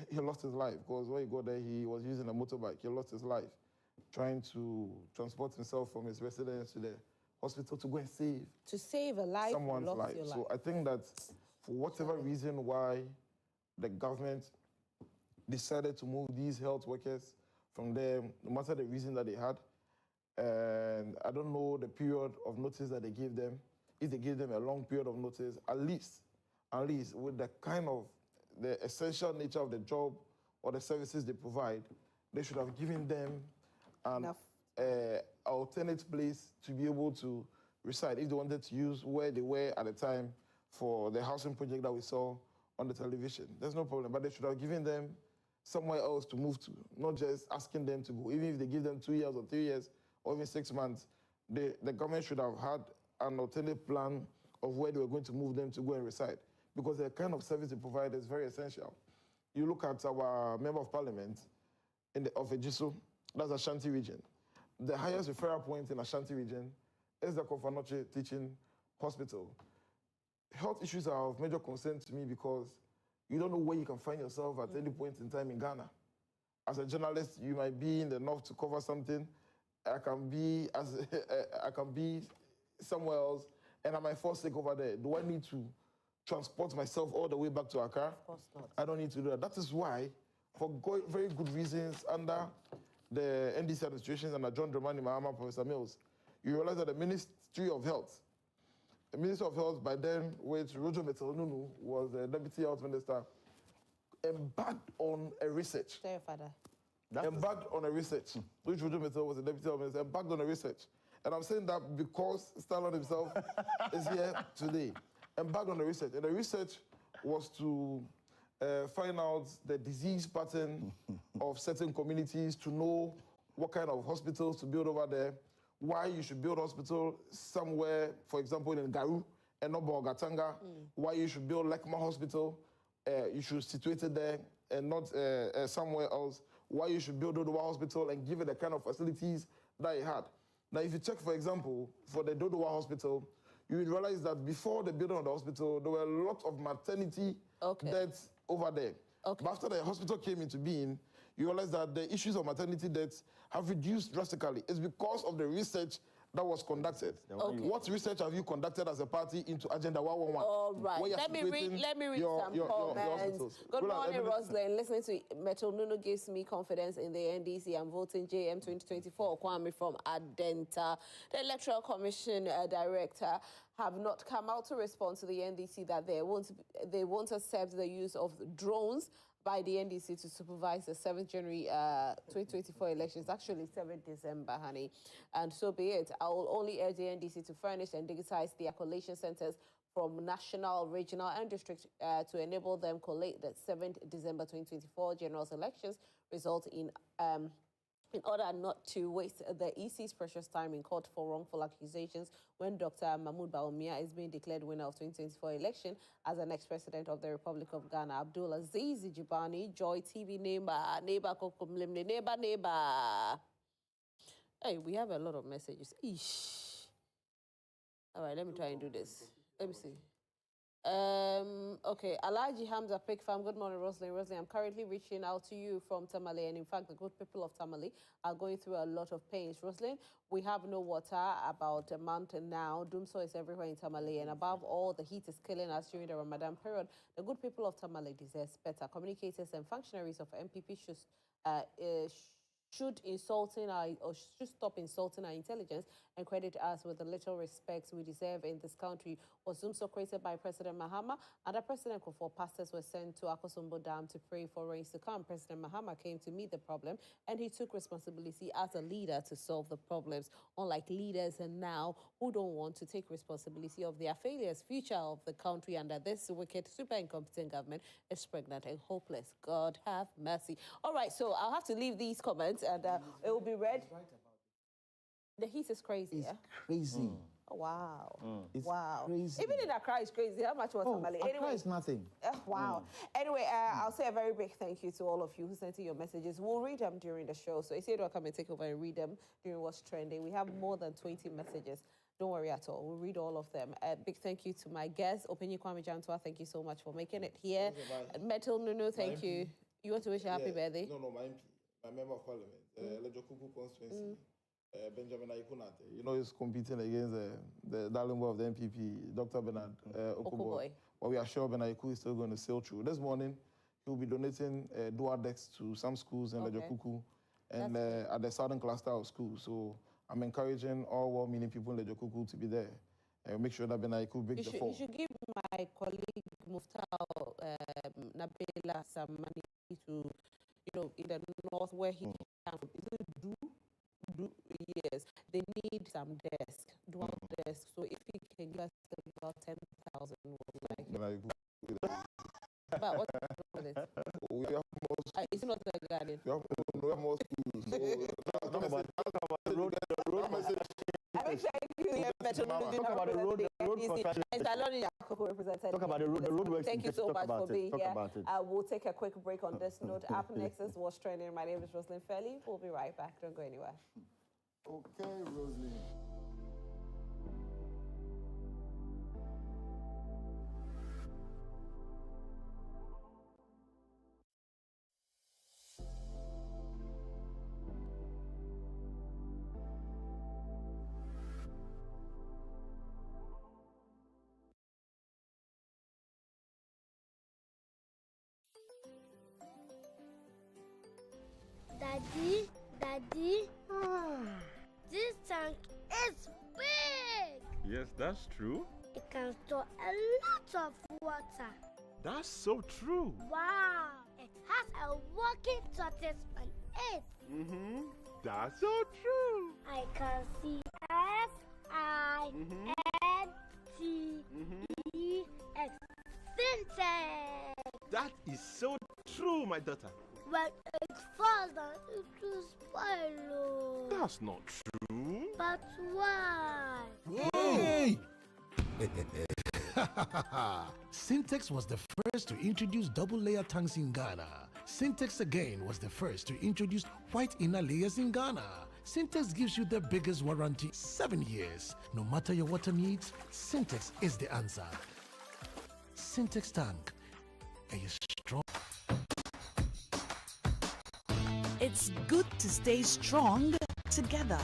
C: he lost his life because when he got there, he was using a motorbike. He lost his life. trying to transport himself from his residence to the hospital to go and
B: save a life,
C: someone's life.
B: your life.
C: So I think that for whatever reason why the government decided to move these health workers from there, no matter the reason that they had, and I don't know the period of notice that they gave them. If they gave them a long period of notice, at least with the kind of the essential nature of the job or the services they provide, they should have given them an alternate place to be able to reside if they wanted to use where they were at the time for the housing project that we saw on the television. There's no problem, but they should have given them somewhere else to move to, not just asking them to go. Even if they give them 2 years or 3 years or even 6 months, the government should have had an alternate plan of where they were going to move them to go and reside, because the kind of service they provide is very essential. You look at our Member of Parliament of Ejiso, that's Ashanti region. The highest referral point in Ashanti region is the Akufo-Addo Teaching Hospital. Health issues are of major concern to me because you don't know where you can find yourself at any point in time in Ghana. As a journalist, you might be in the north to cover something. I can be somewhere else, and I might fall sick over there. Do I need to transport myself all the way back to Accra?
B: Of course not.
C: I don't need to do that. That is why, for very good reasons, under the NDC administrations under John Dramani Mahama, Professor Mills, you realize that the Ministry of Health by then, with Roger Metel-Nunu was the Deputy Health Minister, embarked on a research.
B: Tell your father.
C: Embarked on a research, which Roger Metel was the Deputy Health Minister, embarked on a research. And I'm saying that because Stalin himself is here today. Embarked on a research. And the research was to find out the disease pattern of certain communities, to know what kind of hospitals to build over there, why you should build hospital somewhere, for example, in Garu and not Bogatanga, why you should build Lekma Hospital, you should situate it there and not somewhere else, why you should build Dodowa Hospital and give it the kind of facilities that it had. Now, if you check, for example, for the Dodowa Hospital, you will realize that before the building of the hospital, there were a lot of maternity deaths over there. But after the hospital came into being, you realize that the issues of maternity deaths have reduced drastically. It's because of the research that was conducted. What research have you conducted as a party into Agenda 111?
B: All right. Let me read some comments. Good morning, Roslyn. Listening to Metel-Nunu gives me confidence in the NDC. I'm voting JM 2024. Kwame from Adenta. The Electoral Commission Director have not come out to respond to the NDC that they won't accept the use of drones by the NDC to supervise the 7th January 2024 elections, actually 7th December, honey. And so be it. I will only urge the NDC to furnish and digitize the collation centers from national, regional, and district to enable them collate the 7th December 2024 general elections result in order not to waste the EC's precious time in court for wrongful accusations when Dr. Mahmoud Bawumia is being declared winner of 2024 election as the next president of the Republic of Ghana. Abdul Aziz Jibani, Joy TV neighbor, neighbor. Hey, we have a lot of messages. Eesh. All right, let me try and do this. Let me see. Okay, Alaji Hamza Pig Farm. Good morning, Roslyn. Roslyn, I'm currently reaching out to you from Tamale, and in fact, the good people of Tamale are going through a lot of pains. Roslyn, we have no water about a month now. Doomsday is everywhere in Tamale, and above all, the heat is killing us during the Ramadan period. The good people of Tamale deserve better. Communicators and functionaries of MPP should stop insulting our intelligence and credit us with the little respect we deserve in this country. Was Zoomso created by President Mahama? Under President Akufo, pastors were sent to Akosombo Dam to pray for rains to come. President Mahama came to meet the problem, and he took responsibility as a leader to solve the problems, unlike leaders and now who don't want to take responsibility of their failures. Future of the country under this wicked, super incompetent government is pregnant and hopeless. God have mercy. All right, so I'll have to leave these comments, and it will be read. The heat is crazy.
D: It's crazy.
B: Oh, wow.
D: It's
B: wow.
D: crazy.
B: Even in Accra, it's crazy. How much was Tamale?
D: Accra is nothing.
B: Wow. Anyway, I'll say a very big thank you to all of you who sent in your messages. We'll read them during the show. So Isidro will come and take over and read them during what's trending. We have more than 20 messages. Don't worry at all. We'll read all of them. Big thank you to my guests. Openyi Kwame Jantwa, thank you so much for making it here. Metel-Nunu, thank you. You want to wish a happy birthday?
C: No, my MP. my member of parliament, Lejokuku constituency, Benjamin Aikunate. You know, he's competing against the darling boy of the MPP, Dr. Bernard Okuboy. But we are sure Bernard Aiku is still going to sail through. This morning, he will be donating dual decks to some schools in Lejokuku and at the southern cluster of schools. So I'm encouraging all well-meaning people in Lejokuku to be there and make sure that Bernard Aiku breaks the fall.
B: You should give my colleague Muftao Nabila some money to, in the north where he can. Is it yes, they need some desk, dual desk. So if he can give us about 10,000, we'll like it. But what's wrong with it?
C: We have more
B: It's not the garden.
C: we have more schools. So
A: Talk about the road message.
B: I'm excited
A: Talk about the road construction. Talk about the road works.
B: Thank you so much for being here.
A: About it.
B: We'll take a quick break on this note. Up next is What's Trending. My name is Roslyn Fairley. We'll be right back. Don't go anywhere.
A: Okay, Roslyn.
H: Daddy, this tank is big.
I: Yes, that's true.
H: It can store a lot of water.
I: That's so true.
H: Wow, it has a working tortoise on it.
I: That's so true.
H: I can see S-I-N-T-E-X. Syntax.
I: That is so true, my daughter.
H: When it falls down, it will spoil.
I: That's not true.
H: But why?
J: Hey! Syntex was the first to introduce double-layer tanks in Ghana. Syntex again was the first to introduce white inner layers in Ghana. Syntex gives you the biggest warranty, 7 years. No matter your water needs, Syntex is the answer. Syntex tank. Are you strong?
K: It's good to stay strong together.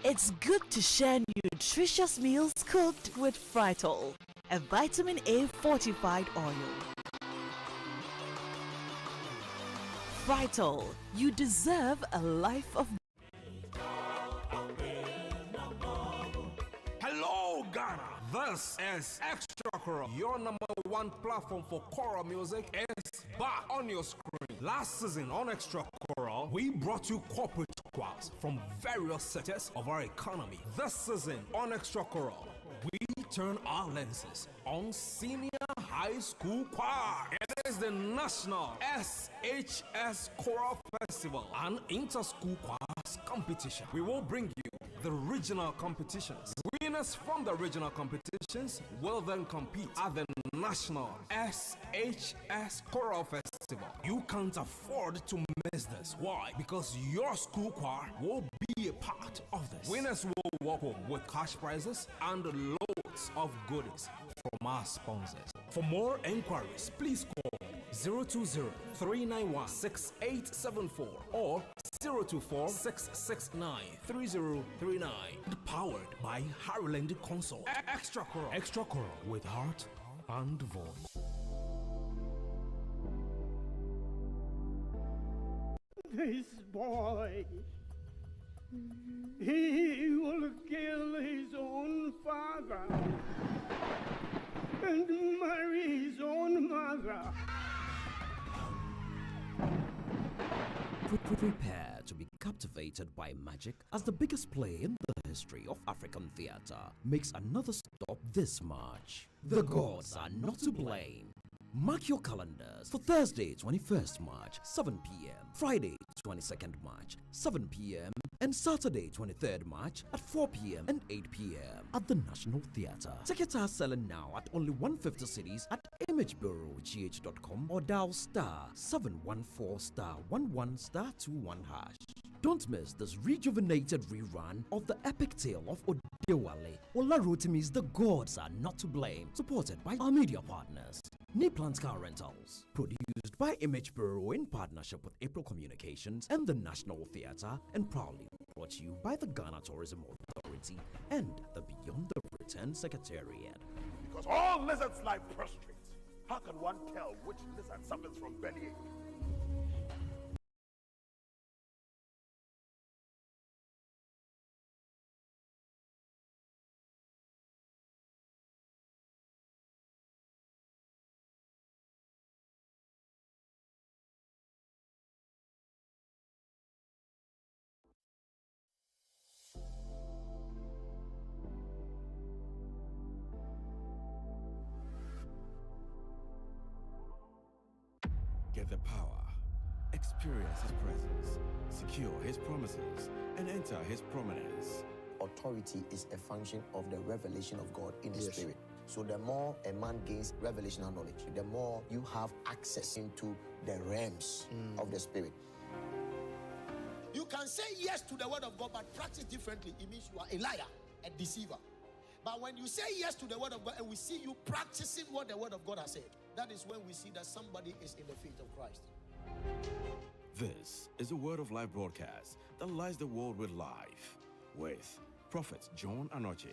K: It's good to share nutritious meals cooked with Fritol, a vitamin A fortified oil. Fritol, you deserve a life of.
L: Hello, Ghana. This is Extra, your #1 platform for choral music is back on your screen. Last season on Extra Choral, we brought you corporate choirs from various sectors of our economy. This season on Extra Choral, we turn our lenses on senior high school choir. It is the National SHS Choral Festival and Inter-School Choirs Competition. We will bring you the regional competitions. Winners from the regional competitions will then compete at the National SHS Choral Festival. You can't afford to miss this. Why? Because your school choir will be a part of this. Winners will walk home with cash prizes and loads of goodies from our sponsors. For more enquiries, please call 020-391-6874 or 024-669-3039. Powered by Harland Console. Extra Choral with heart and voice.
M: This boy, he will kill his own father and marry his own mother.
N: Prepare to be captivated by magic as the biggest play in the history of African theater makes another stop this March. The gods are not to blame. Mark your calendars for Thursday, 21st March, 7 p.m., Friday, 22nd March, 7 p.m., and Saturday, 23rd March at 4 p.m. and 8 p.m. at the National Theatre. Tickets are selling now at only 150 cities at imagebureaugh.com or dial *714*11*21#. Don't miss this rejuvenated rerun of the epic tale of Odewale. Olarotimi's The Gods Are Not to Blame, supported by our media partners. Niplant Car Rentals, produced by Image Bureau in partnership with April Communications and the National Theatre, and proudly brought to you by the Ghana Tourism Authority and the Beyond the Return Secretariat.
O: Because all lizards lie prostrate, how can one tell which lizard suffers from bellyache?
P: Get the power, experience His presence, secure His promises, and enter His prominence.
Q: Authority is a function of the revelation of God in the Spirit. So the more a man gains revelational knowledge, the more you have access into the realms of the Spirit.
R: You can say yes to the word of God, but practice differently. It means you are a liar, a deceiver. But when you say yes to the word of God and we see you practicing what the word of God has said, that is when we see that somebody is in the faith of Christ.
P: This is the Word of Life broadcast that lights the world with life, with Prophet John Anoche.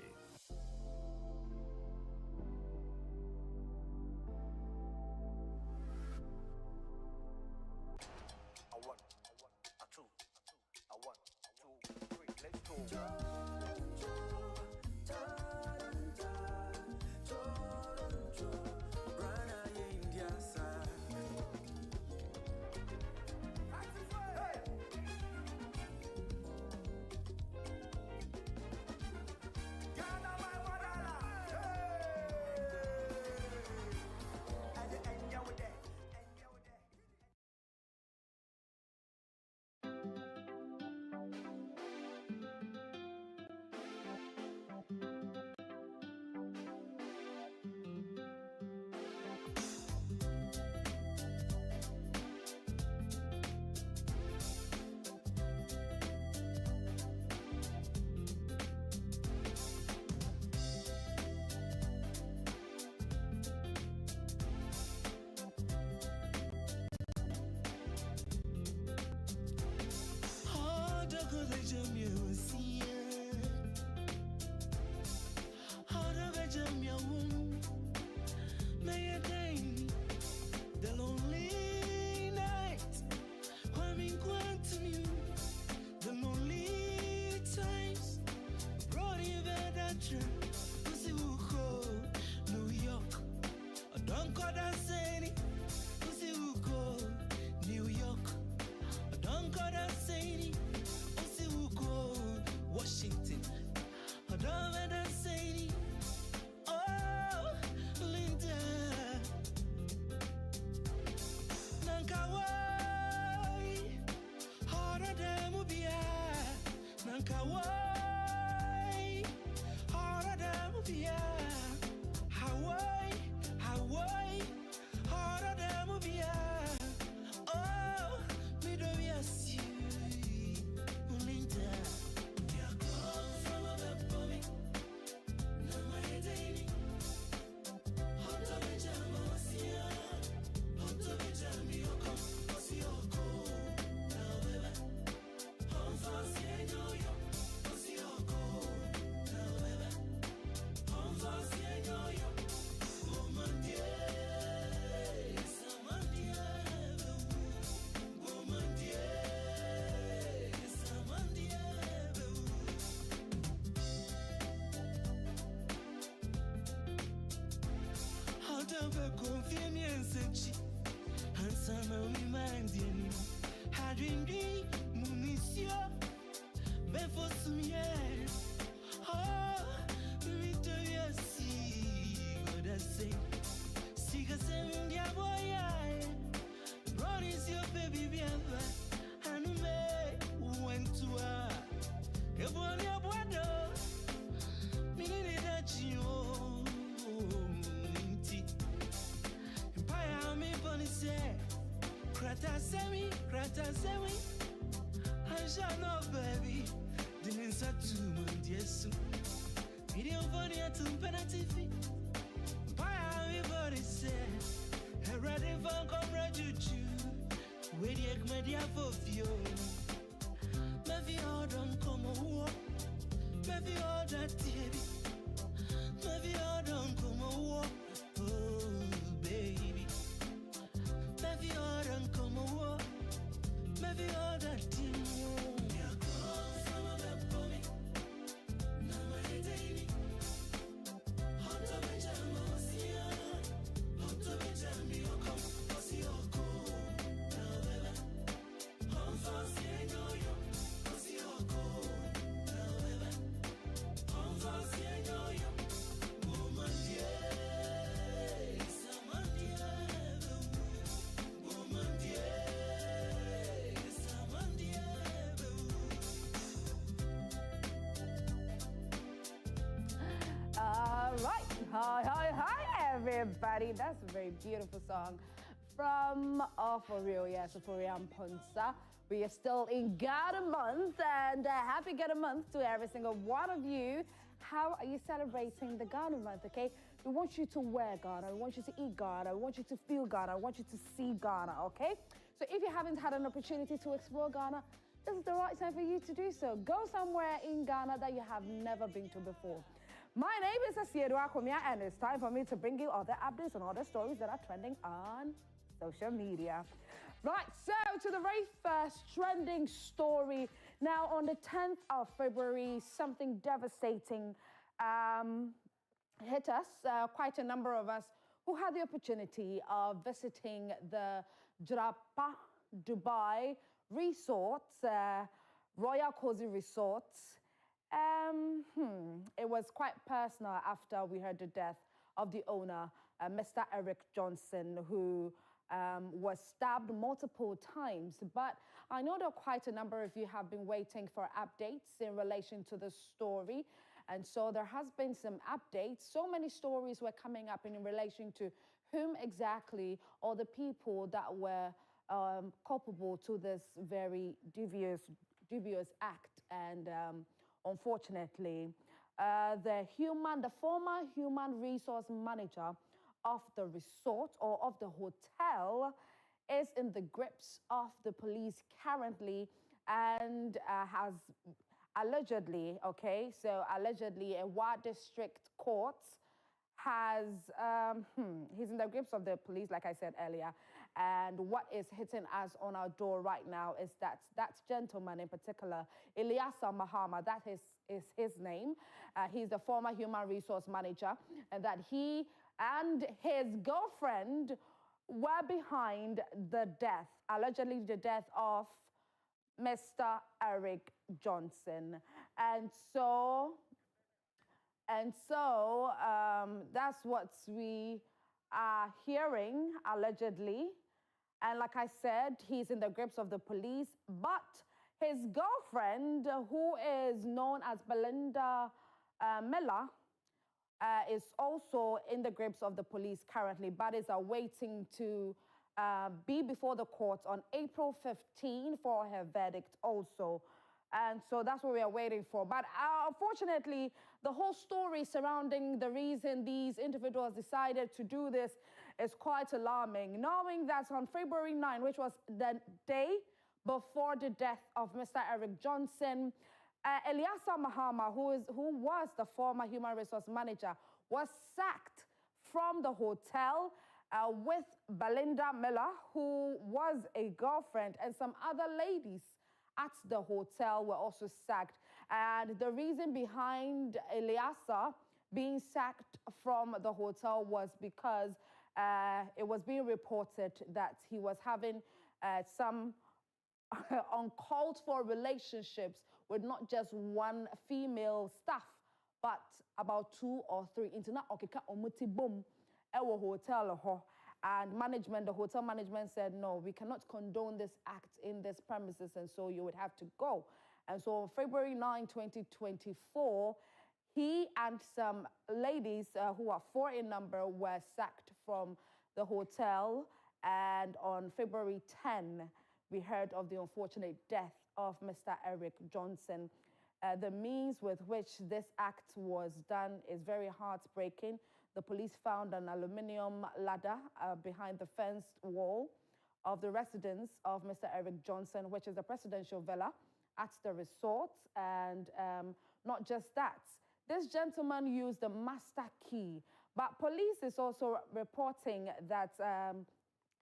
S: The lonely night, coming to you. The lonely times, brought in Vedatran, New York. I don't call that saying, New York. I don't call that saying, Washington. I don't let that saying, oh, Linda. Nankawai, harder than Mubia. Nankawai, harder than Mubia. Hawaii, Hawaii, harder than Mubia. Oh, me do yes you, Linda. You come from a bombing, no my daily. Hot to be Jamasia, hot to be Jamaica, Osioko. Now, baby, home for Senor, Osioko. Now, baby, home for Senor, Gomandia, Samandia, Gomandia, Samandia. How to be convenience and some of me mind in having dream munisio before some years. Oh, me to you see what I say. See, cause I'm the boy. Brought is your baby, biaba, and me went to her. If only a boy, me need that you. Krata semi, Shano, baby. Didn't say too much, yes. Video funny at some penalty fee. Why everybody said, I read it for comrade Juju. Where the egg media for you. Maybe all don't come over. Maybe all that TV. Maybe all don't come over. Oh, baby. Maybe all don't come over. Maybe all that TV.
T: Hi, everybody. That's a very beautiful song from For Real, yes, For Real Ponsa. We are still in Ghana month, and happy Ghana month to every single one of you. How are you celebrating the Ghana month, okay? We want you to wear Ghana, we want you to eat Ghana, we want you to feel Ghana, we want you to see Ghana, okay? So if you haven't had an opportunity to explore Ghana, this is the right time for you to do so. Go somewhere in Ghana that you have never been to before. My name is Situating, and it's time for me to bring you all the updates and all the stories that are trending on social media. Right, so to the very first trending story. Now, on the 10th of February, something devastating hit us. Quite a number of us who had the opportunity of visiting the Drapa Dubai resorts, Royal Cozy Resorts. It was quite personal after we heard the death of the owner, Mr. Eric Johnson, who was stabbed multiple times. But I know that quite a number of you have been waiting for updates in relation to the story. And so there has been some updates. So many stories were coming up in relation to whom exactly, or the people that were culpable to this very dubious act. And unfortunately, the former human resource manager of the resort or of the hotel is in the grips of the police currently, and has allegedly, okay, so allegedly a Wa District Court has, he's in the grips of the police, like I said earlier. And what is hitting us on our door right now is that gentleman in particular, Ilyasa Mahama, that is his name. He's the former human resource manager, and that he and his girlfriend were behind the death, allegedly the death of Mr. Eric Johnson. And so that's what we are hearing, allegedly. And like I said, he's in the grips of the police, but his girlfriend, who is known as Belinda Miller, is also in the grips of the police currently, but is awaiting to be before the courts on April 15 for her verdict also. And so that's what we are waiting for. But unfortunately, the whole story surrounding the reason these individuals decided to do this is quite alarming, knowing that on February 9, which was the day before the death of Mr. Eric Johnson, Ilyasa Mahama, who was the former human resource manager, was sacked from the hotel with Belinda Miller, who was a girlfriend, and some other ladies at the hotel were also sacked. And the reason behind Ilyasa being sacked from the hotel was because it was being reported that he was having some uncalled for relationships with not just one female staff, but about 2 or 3. Interna okeka omuti bom ewo hotel. And the hotel management said, no, we cannot condone this act in this premises, and so you would have to go. And so on February 9, 2024, he and some ladies who are 4 in number were sacked from the hotel. And on February 10, we heard of the unfortunate death of Mr. Eric Johnson. The means with which this act was done is very heartbreaking. The police found an aluminium ladder behind the fenced wall of the residence of Mr. Eric Johnson, which is a presidential villa at the resort. And not just that, this gentleman used the master key. But police is also reporting that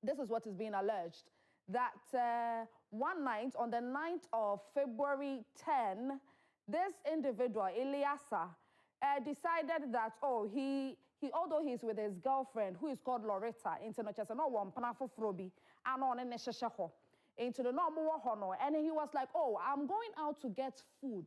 T: this is what is being alleged, that one night, on the 9th of February 10, this individual, Eliasa, decided that, although he's with his girlfriend, who is called Loretta, into the normal honor, and he was like, I'm going out to get food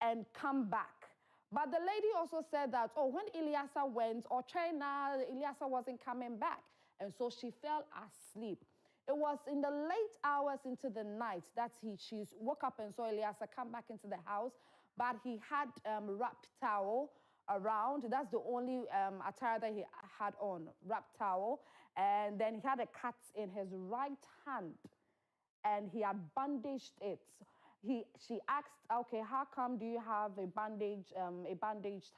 T: and come back. But the lady also said that, when Eliasa went, or China, Eliasa wasn't coming back. And so she fell asleep. It was in the late hours into the night that she woke up and saw Eliasa come back into the house, but he had wrapped towel around. That's the only attire that he had on, wrapped towel. And then he had a cut in his right hand, and he had bandaged it. She asked, okay, how come do you have a bandaged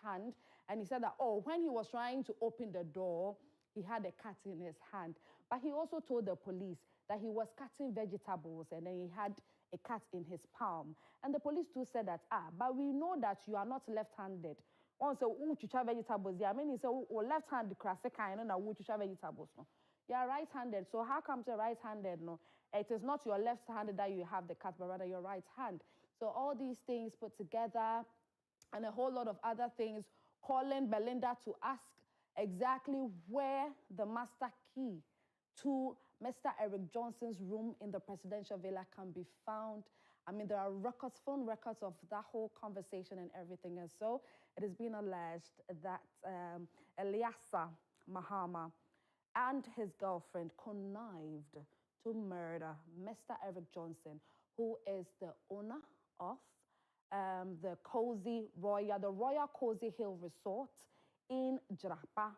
T: hand? And he said that, when he was trying to open the door, he had a cut in his hand. But he also told the police that he was cutting vegetables and then he had a cut in his palm. And the police too said that, but we know that you are not left-handed. One said, vegetables. I mean, he said, left-handed, vegetables. You are right-handed. So how come you're right-handed? No, it is not your left-handed that you have the cut, but rather your right hand. So all these things put together and a whole lot of other things, calling Belinda to ask exactly where the master key to Mr. Eric Johnson's room in the presidential villa can be found. I mean, there are records, phone records of that whole conversation and everything. And so it has been alleged that Eliasa Mahama and his girlfriend connived to murder Mr. Eric Johnson, who is the owner of the Royal Cozy Hill Resort in Jirapa,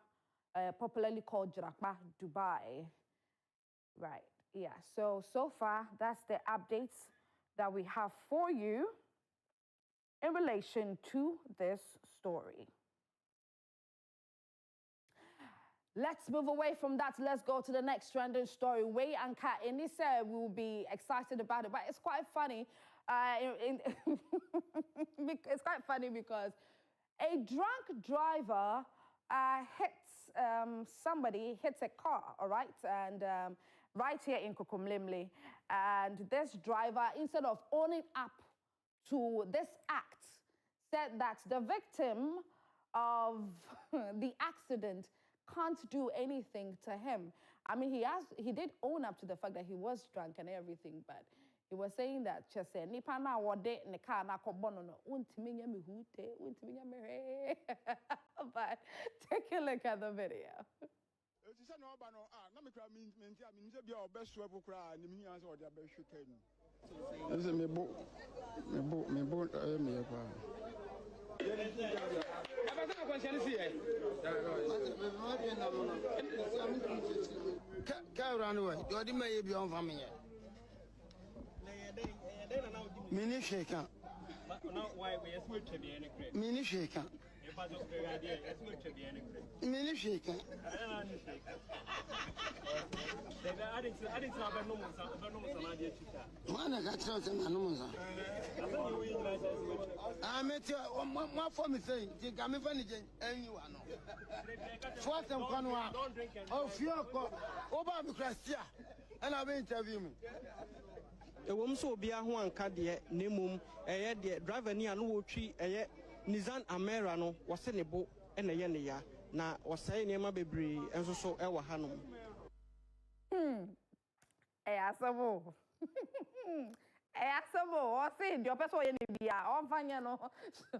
T: popularly called Jirapa, Dubai. Right, yeah. So far, that's the updates that we have for you in relation to this story. Let's move away from that. Let's go to the next trending story. Way and Kat, and this we will be excited about it, but it's quite funny. It's quite funny because a drunk driver hits a car, all right, and right here in Kukumlimli. And this driver, instead of owning up to this act, said that the victim of the accident can't do anything to him. I mean, he did own up to the fact that he was drunk and everything, but he was saying that just say nipa na wode ne car na kobono no untimi nya me hute untimi nya me. But take a look at the video.
U: Mini shaker. Mini shaker. Mini shaker. Man, I got something. I met you one for me saying, I'm a funny and you are not. First, I'm going to of your over Christia, and I've interviewed me.
V: A woman so be a one card yet, Nimum, a driver near no tree, a Nizan Amerano was in a boat and a yenia. Now was saying Emma Bebri and so our Hanum.
T: Asabo. Or say your person in the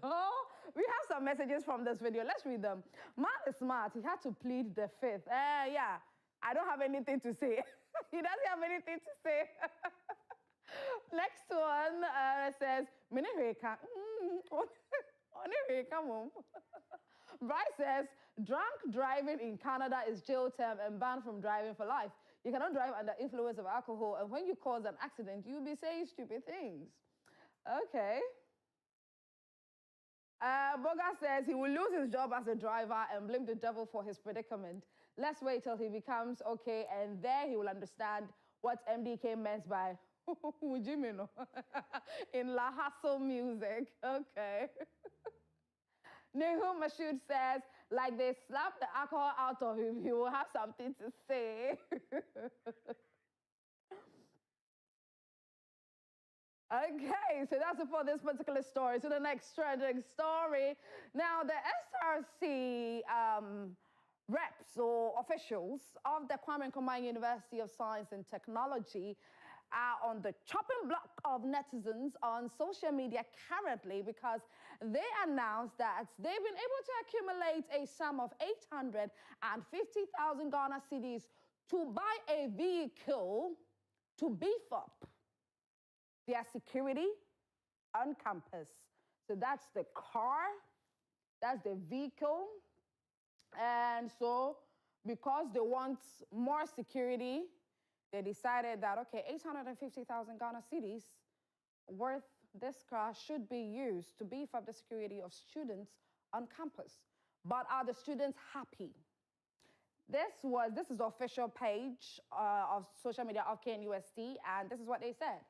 T: So we have some messages from this video. Let's read them. Man is smart. He had to plead the fifth. Yeah, I don't have anything to say. He doesn't have anything to say. Next one says, Bryce says, drunk driving in Canada is jail term and banned from driving for life. You cannot drive under influence of alcohol, and when you cause an accident, you'll be saying stupid things. Okay. Boga says he will lose his job as a driver and blame the devil for his predicament. Let's wait till he becomes okay, and there he will understand what MDK meant by in La Hustle music. Okay. Nehu Mashoud says, like they slapped the alcohol out of him, he will have something to say. Okay, so that's it for this particular story. So the next trending story. Now, the SRC reps or officials of the Kwame Nkrumah University of Science and Technology are on the chopping block of netizens on social media currently because they announced that they've been able to accumulate a sum of 850,000 Ghana cedis to buy a vehicle to beef up their security on campus. So that's the car, that's the vehicle. And so because they want more security, they decided that, okay, 850,000 Ghana cedis worth this car should be used to beef up the security of students on campus. But are the students happy? This is the official page of social media of KNUST, and this is what they said.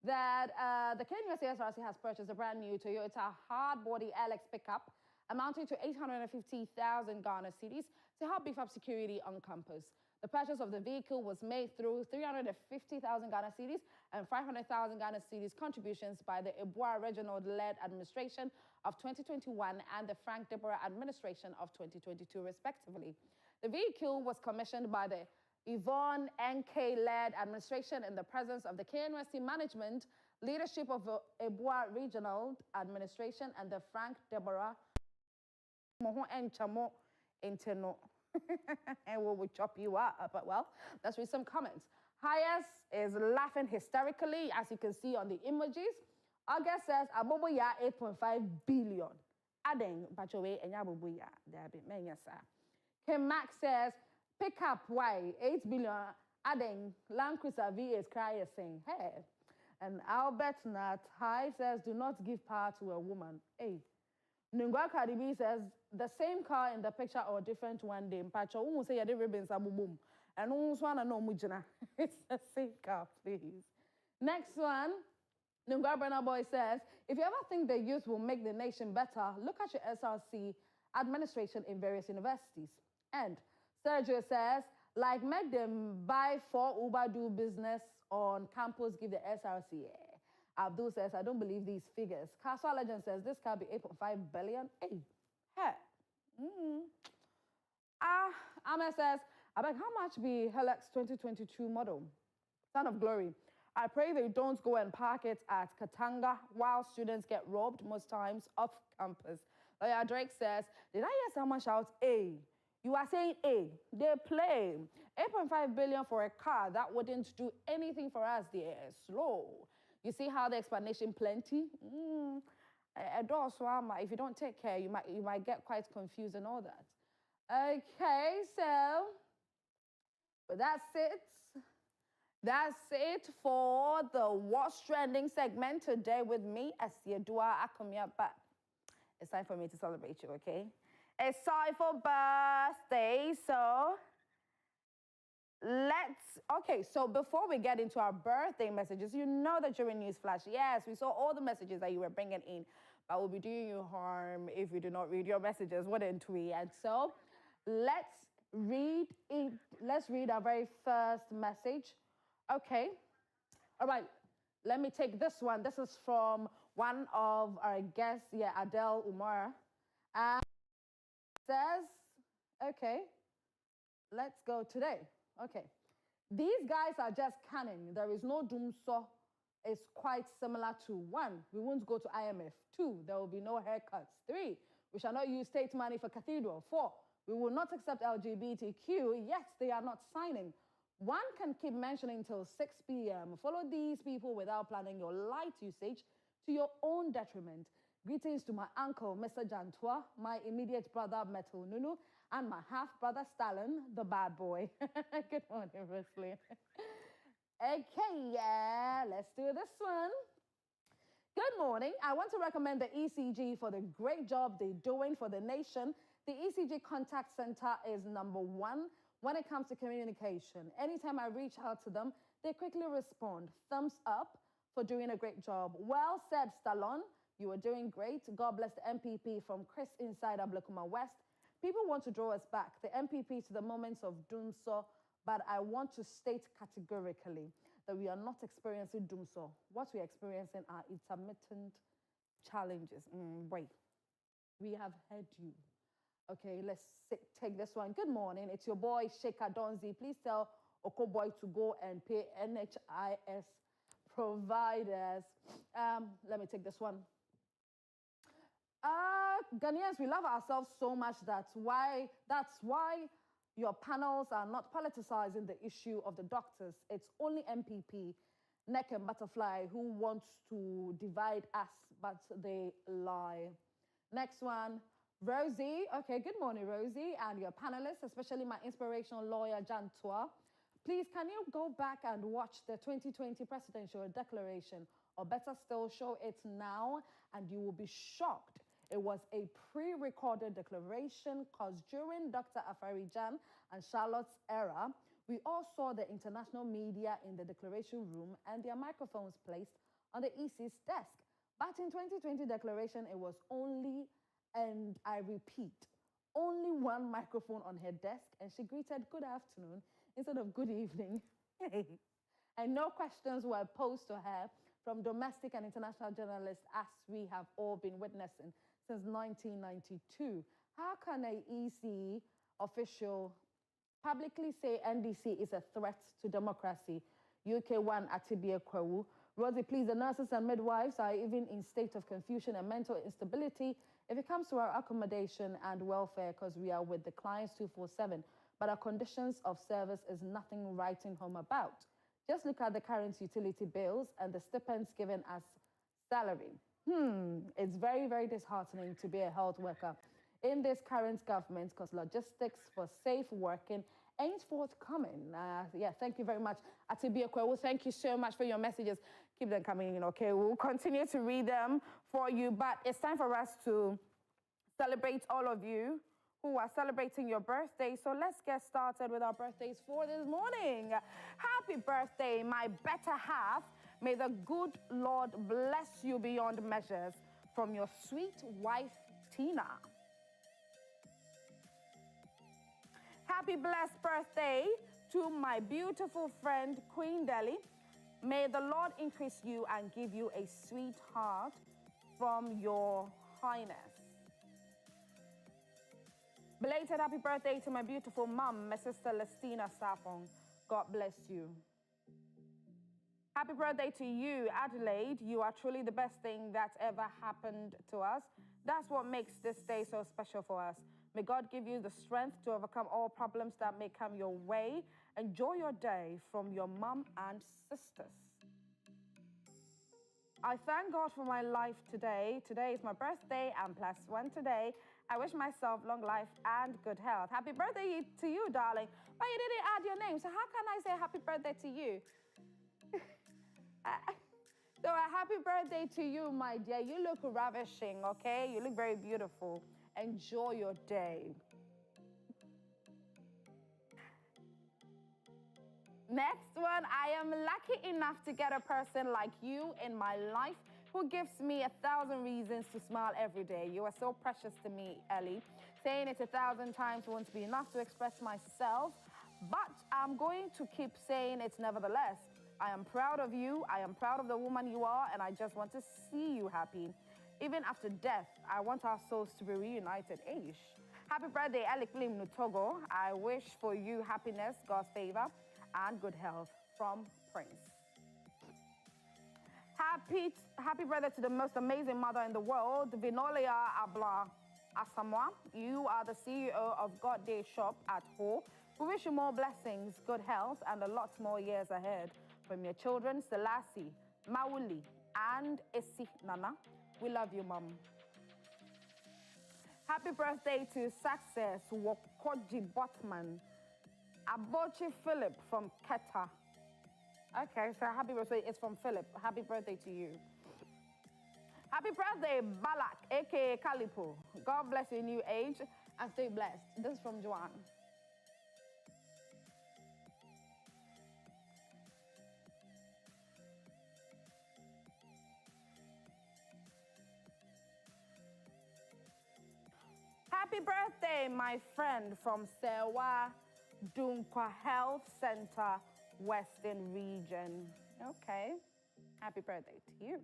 T: That the KNUST SRC has purchased a brand new Toyota hard-body LX pickup amounting to 850,000 Ghana cedis to help beef up security on campus. The purchase of the vehicle was made through 350,000 Ghana cedis and 500,000 Ghana cedis contributions by the Eboa Regional-led administration of 2021 and the Frank Deborah administration of 2022, respectively. The vehicle was commissioned by the Yvonne NK-led administration in the presence of the KNUST management, leadership of the Eboa Regional Administration, and the Frank Deborah and we will chop you up. But well, let's read some comments. Highest is laughing hysterically, as you can see on the emojis. August says, Aboboya 8.5 billion. Adding, Bachowe, and Yaboboya. Kim Max says, pick up why 8 billion. Adding, Land Cruiser V is crying, saying, hey. And Albert Nat High says, do not give power to a woman. Hey. Nungwa Kadibi says, the same car in the picture or different one day. Mpacho, who say yade ribbons abu boom. And who's one no mujina. It's the same car, please. Next one, Nungwa Brenner Boy says, if you ever think the youth will make the nation better, look at your SRC administration in various universities. And Sergio says, like, make them buy 4 Uber do business on campus, give the SRC. Abdul says, I don't believe these figures. Castle Legend says, this can be 8.5 billion. Hey, hey. Ahmed says, I beg, how much be Helix 2022 model? Son of Glory. I pray they don't go and park it at Katanga while students get robbed most times off campus. Lawyer Drake says, did I hear someone shout A? You are saying A. They play. 8.5 billion for a car that wouldn't do anything for us there. Slow. You see how the explanation plenty? If you don't take care, you might get quite confused and all that. Okay, so but that's it. That's it for the What's Trending segment today with me, Asiedua Akumia. But it's time for me to celebrate you, okay? It's time for birthday, so so before we get into our birthday messages, you know that during Newsflash, yes, we saw all the messages that you were bringing in, but we'll be doing you harm if you do not read your messages, wouldn't we? And so let's read our very first message. Okay. All right. Let me take this one. This is from one of our guests, Adele Umar. And says, okay, let's go today. Okay. These guys are just cunning. There is no doom saw. It's quite similar to 1, we won't go to IMF. 2, there will be no haircuts. 3, we shall not use state money for cathedral. 4, we will not accept LGBTQ. Yes, they are not signing. 1 can keep mentioning till 6 p.m. Follow these people without planning your light usage to your own detriment. Greetings to my uncle, Mr. Jantua, my immediate brother, Metal Nunu, and my half-brother Stalin, the bad boy. Good morning, Rosalie. Okay, yeah, let's do this one. Good morning. I want to recommend the ECG for the great job they're doing for the nation. The ECG Contact Center is #1 when it comes to communication. Anytime I reach out to them, they quickly respond. Thumbs up for doing a great job. Well said, Stallone. You are doing great. God bless the MPP from Chris inside Ablekuma West. People want to draw us back, the MPP, to the moments of doomsday, but I want to state categorically that we are not experiencing doomsday. What we are experiencing are intermittent challenges. Wait, we have heard you. Okay, let's take this one. Good morning. It's your boy, Sheikha Donzi. Please tell Okoboy to go and pay NHIS providers. Let me take this one. Ghanaians, we love ourselves so much that's why your panels are not politicizing the issue of the doctors. It's only MPP, neck and butterfly, who wants to divide us, but they lie. Next one, Rosie. Okay, good morning, Rosie, and your panelists, especially my inspirational lawyer, Jan Tua. Please, can you go back and watch the 2020 presidential declaration, or better still, show it now, and you will be shocked. It was a pre-recorded declaration because during Dr. Afari-Jan and Charlotte's era, we all saw the international media in the declaration room and their microphones placed on the EC's desk. But in 2020 declaration, it was only, and I repeat, only one microphone on her desk, and she greeted good afternoon instead of good evening. And no questions were posed to her from domestic and international journalists, as we have all been witnessing since 1992. How can an EC official publicly say NDC is a threat to democracy? UK1 Atibia Kwawu. Rosie, please, the nurses and midwives are even in state of confusion and mental instability if it comes to our accommodation and welfare, because we are with the clients 24/7. But our conditions of service is nothing writing home about. Just look at the current utility bills and the stipends given as salary. It's very, very disheartening to be a health worker in this current government, because logistics for safe working ain't forthcoming. Yeah, thank you very much. Atibia Kwewu, thank you so much for your messages. Keep them coming in, okay? We'll continue to read them for you, but it's time for us to celebrate all of you who are celebrating your birthday. So let's get started with our birthdays for this morning. Happy birthday, my better half. May the good Lord bless you beyond measures. From your sweet wife, Tina. Happy blessed birthday to my beautiful friend, Queen Deli. May the Lord increase you and give you a sweetheart from your highness. Belated happy birthday to my beautiful mum, Mrs. Celestina Safong. God bless you. Happy birthday to you, Adelaide. You are truly the best thing that ever happened to us. That's what makes this day so special for us. May God give you the strength to overcome all problems that may come your way. Enjoy your day from your mum and sisters. I thank God for my life today. Today is my birthday and +1 today. I wish myself long life and good health. Happy birthday to you, darling. But you didn't add your name, so how can I say happy birthday to you? So a happy birthday to you, my dear. You look ravishing, okay? You look very beautiful. Enjoy your day. Next one, I am lucky enough to get a person like you in my life who gives me 1,000 reasons to smile every day. You are so precious to me, Ellie. Saying it 1,000 times won't be enough to express myself, but I'm going to keep saying it nevertheless. I am proud of you, I am proud of the woman you are, and I just want to see you happy. Even after death, I want our souls to be reunited. Aish. Happy birthday, Alec Lim Nutogo. I wish for you happiness, God's favor, and good health from Prince. Happy birthday to the most amazing mother in the world, Vinolia Abla Asamoah. You are the CEO of God Day Shop at Ho. We wish you more blessings, good health, and a lot more years ahead. From your children, Selassie, Mauli, and Esi Nana. We love you, Mom. Happy birthday to Success Wokoji Botman. Abochi Philip from Keta. Okay, so happy birthday. It's from Philip. Happy birthday to you. Happy birthday, Balak, aka Kalipo. God bless your new age and stay blessed. This is from Joanne. Happy birthday, my friend from Sewa Dunkwa Health Center, Western Region. Okay, happy birthday to you.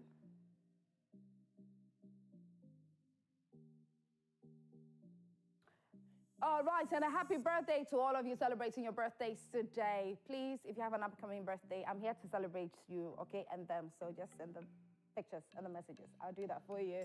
T: All right, and a happy birthday to all of you celebrating your birthdays today. Please, if you have an upcoming birthday, I'm here to celebrate you, okay, and them. So just send them pictures and the messages. I'll do that for you.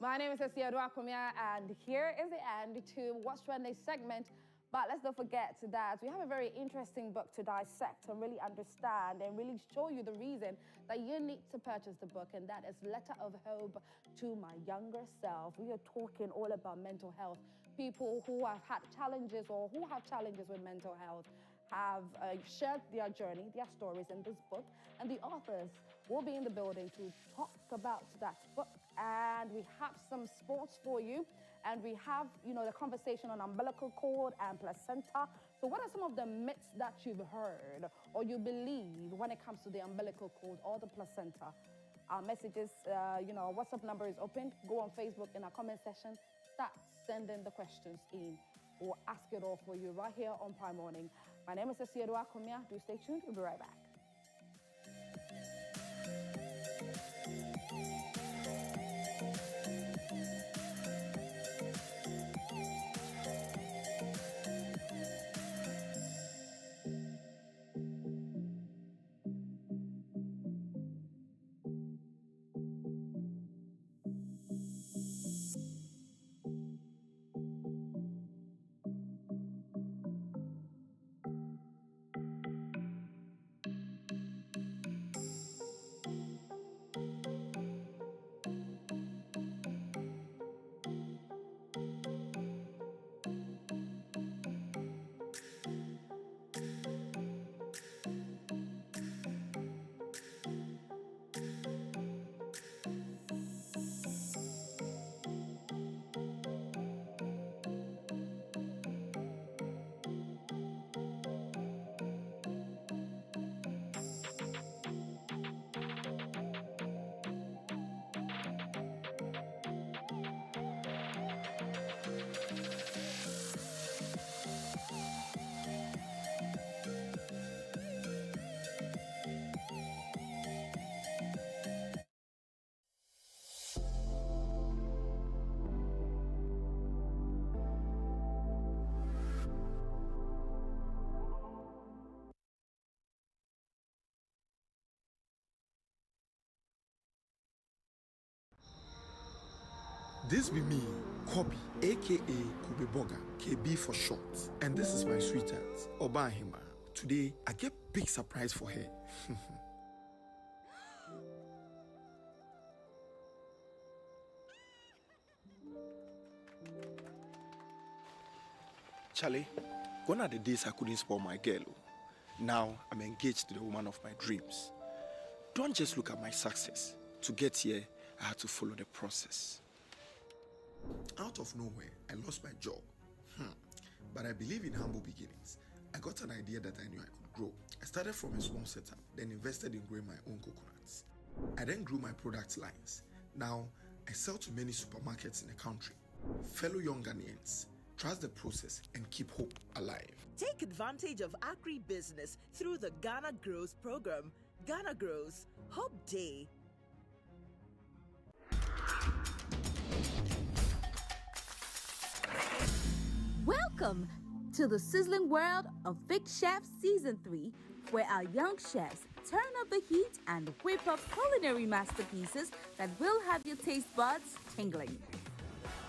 T: My name is Situating, and here is the end to What's Trending segment. But let's not forget that we have a very interesting book to dissect and really understand and really show you the reason that you need to purchase the book, and that is Letter of Hope to My Younger Self. We are talking all about mental health. People who have had challenges or who have challenges with mental health have shared their journey, their stories in this book, and the authors will be in the building to talk about that book. And we have some sports for you, and we have, the conversation on umbilical cord and placenta. So what are some of the myths that you've heard or you believe when it comes to the umbilical cord or the placenta? Our messages, our WhatsApp number is open. Go on Facebook in our comment section. Start sending the questions in. We'll ask it all for you right here on Prime Morning. My name is Situating. Do stay tuned. We'll be right back.
E: This be me, Kobe, aka Kobe Boga, KB for short. And this is my sweetheart, Obahima. Today, I get big surprise for her. Charlie, gone are the days I couldn't spoil my girl. Now I'm engaged to the woman of my dreams. Don't just look at my success. To get here, I had to follow the process. Out of nowhere, I lost my job. But I believe in humble beginnings. I got an idea that I knew I could grow. I started from a small setup, then invested in growing my own coconuts. I then grew my product lines. Now, I sell to many supermarkets in the country. Fellow young Ghanaians, trust the process and keep hope alive.
K: Take advantage of agribusiness through the Ghana Grows program. Ghana Grows, Hope Day.
F: Welcome to the sizzling world of Big Chef Season 3, where our young chefs turn up the heat and whip up culinary masterpieces that will have your taste buds tingling.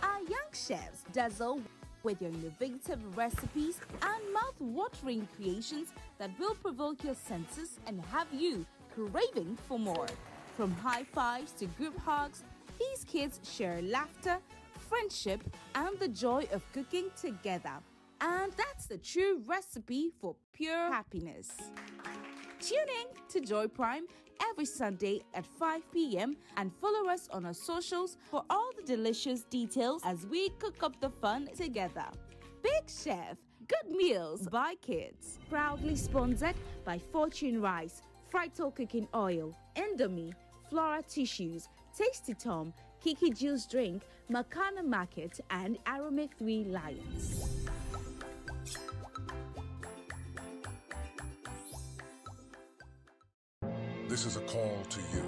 F: Our young chefs dazzle with your innovative recipes and mouth-watering creations that will provoke your senses and have you craving for more. From high fives to group hugs, these kids share laughter, friendship, and the joy of cooking together. And that's the true recipe for pure happiness. Tune in to Joy Prime every Sunday at 5 p.m. and follow us on our socials for all the delicious details as we cook up the fun together. Big Chef, good meals by kids. Proudly sponsored by Fortune Rice, Frito Cooking Oil, Indomie, Flora Tissues, Tasty Tom, Kiki Juice Drink, Makana Market, and Arome 3 Lions.
D: This is a call to you.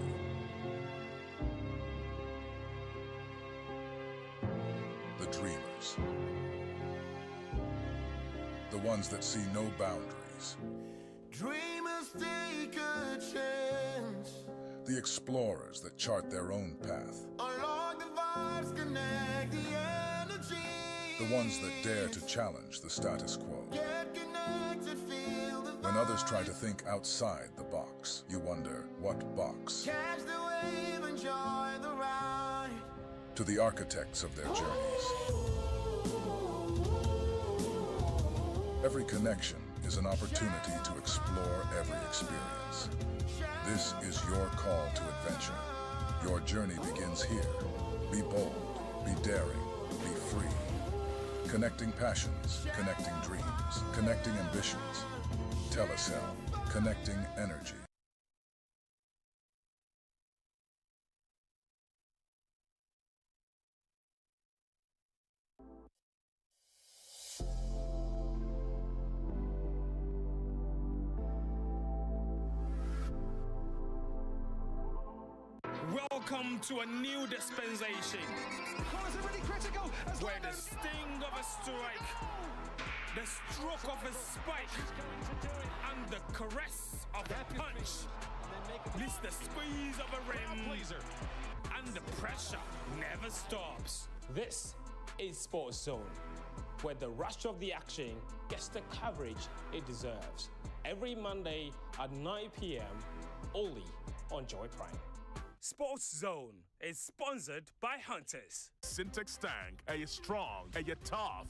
D: The dreamers. The ones that see no boundaries.
S: Dreamers take a chance.
D: The explorers that chart their own path.
S: Unlock the vibes, connect the energy.
D: The ones that dare to challenge the status quo.
S: Get connected, feel the
D: When others try to think outside the box, you wonder, what box?
S: catch the wave, enjoy the ride.
D: To the architects of their journeys. Every connection is an opportunity to explore every experience. This is your call to adventure. Your journey begins here. Be bold, be daring, be free. Connecting passions, connecting dreams, connecting ambitions. Telecel, connecting energy.
G: Welcome to a new dispensation where the sting of a strike, the stroke of a spike, and the caress of a punch meets the squeeze of a rim, and the pressure never stops. This is Sports Zone, where the rush of the action gets the coverage it deserves. Every Monday at 9 p.m. only on Joy Prime. Sports Zone is sponsored by Hunters.
I: Syntax Tank, are you strong? Are you tough?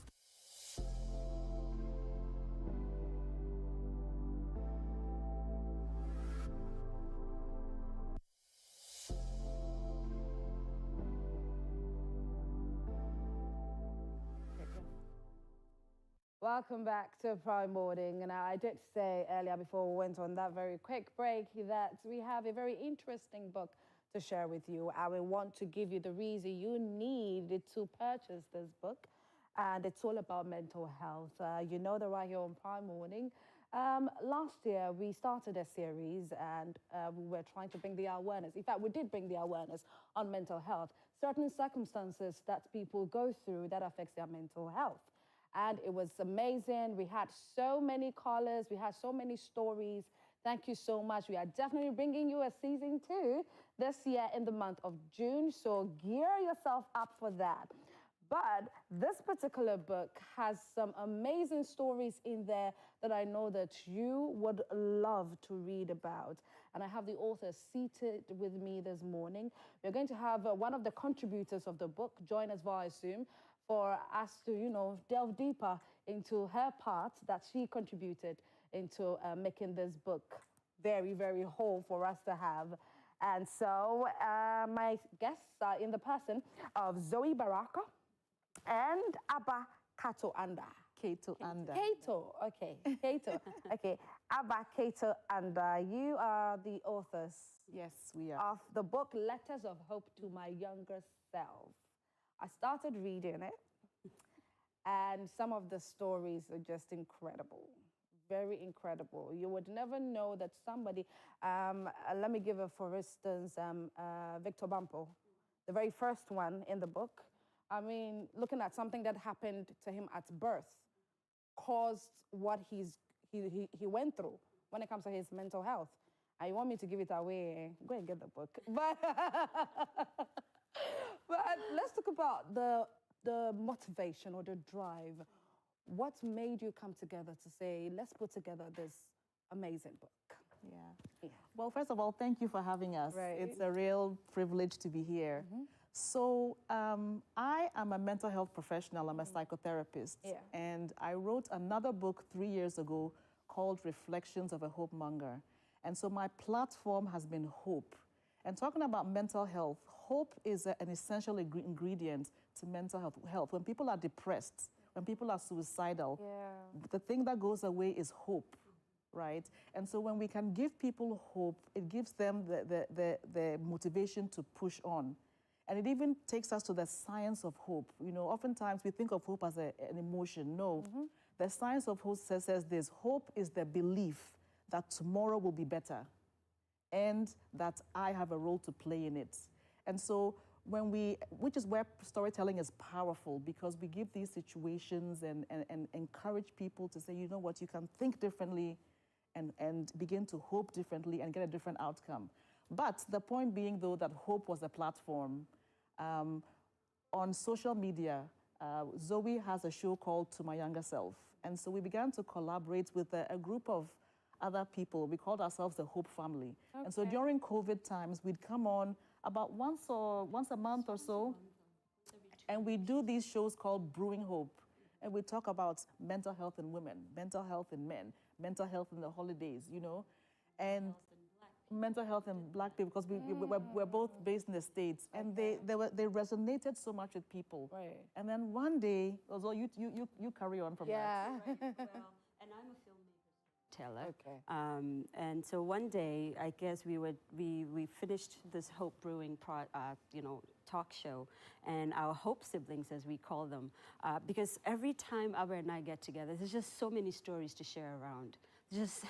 T: Welcome back to Prime Morning. And I did say earlier before we went on that very quick break that we have a very interesting book to share with you. I will want to give you the reason you need to purchase this book. And it's all about mental health. You know that right here on Prime Morning. Last year, we started a series and we were trying to bring the awareness. In fact, we did bring the awareness on mental health. Certain circumstances that people go through that affects their mental health. And it was amazing. We had so many callers. We had so many stories. Thank you so much. We are definitely bringing you a season 2 this year in the month of June. So gear yourself up for that. But this particular book has some amazing stories in there that I know that you would love to read about. And I have the author seated with me this morning. We're going to have one of the contributors of the book join us via Zoom for us to, delve deeper into her part that she contributed into making this book very, very whole for us to have. And so my guests are in the person of Zoe Baraka and Abba Kato Anda.
W: Kato Anda.
T: Kato, okay. Kato, okay. Abba Kato Anda, you are the authors.
W: Yes, we are.
T: Of the book Letters of Hope to My Younger Self. I started reading it, and some of the stories are just incredible. Very incredible. You would never know that somebody, let me give for instance, Victor Bampo, the very first one in the book. I mean, looking at something that happened to him at birth caused what he went through when it comes to his mental health. And you want me to give it away? Go and get the book. But let's talk about the motivation or the drive. What made you come together to say, let's put together this amazing book?
W: Yeah. Well, first of all, thank you for having us.
T: Right.
W: It's a real privilege to be here.
A: So I am a mental health professional. I'm a psychotherapist.
T: Yeah.
A: And I wrote another book 3 years ago called Reflections of a Hope Monger. And so my platform has been hope. And talking about mental health, hope is an essential ingredient to mental health. When people are depressed, when people are suicidal, the thing that goes away is hope, right? And so when we can give people hope, it gives them the motivation to push on. And it even takes us to the science of hope. You know, oftentimes we think of hope as an emotion. No, the science of hope says this: hope is the belief that tomorrow will be better and that I have a role to play in it. And so which is where storytelling is powerful, because we give these situations and encourage people to say, you know what, you can think differently and begin to hope differently and get a different outcome. But the point being, though, that hope was a platform. On social media, Zoe has a show called To My Younger Self. And so we began to collaborate with a group of other people. We called ourselves the Hope Family. Okay. And so during COVID times, we'd come on about once a month or so, and we do these shows called Brewing Hope. And we talk about mental health in women, mental health in men, mental health in the holidays, you know, and mental health in Black people, because we're both based in the States, and they resonated so much with people. Right. And then one day, although you carry on from that.
B: Right, well, and I'm a filmmaker, Taylor. Okay. And so one day, I guess we finished this Hope Brewing talk show, and our Hope siblings, as we call them, because every time Abba and I get together, there's just so many stories to share around. Just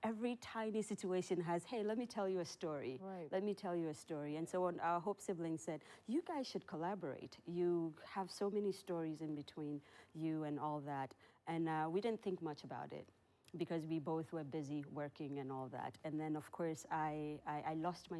B: every tiny situation has, hey, let me tell you a story. Right. Let me tell you a story. And so our Hope siblings said, you guys should collaborate. You have so many stories in between you and all that. And we didn't think much about it, because we both were busy working and all that. And then, of course, I lost my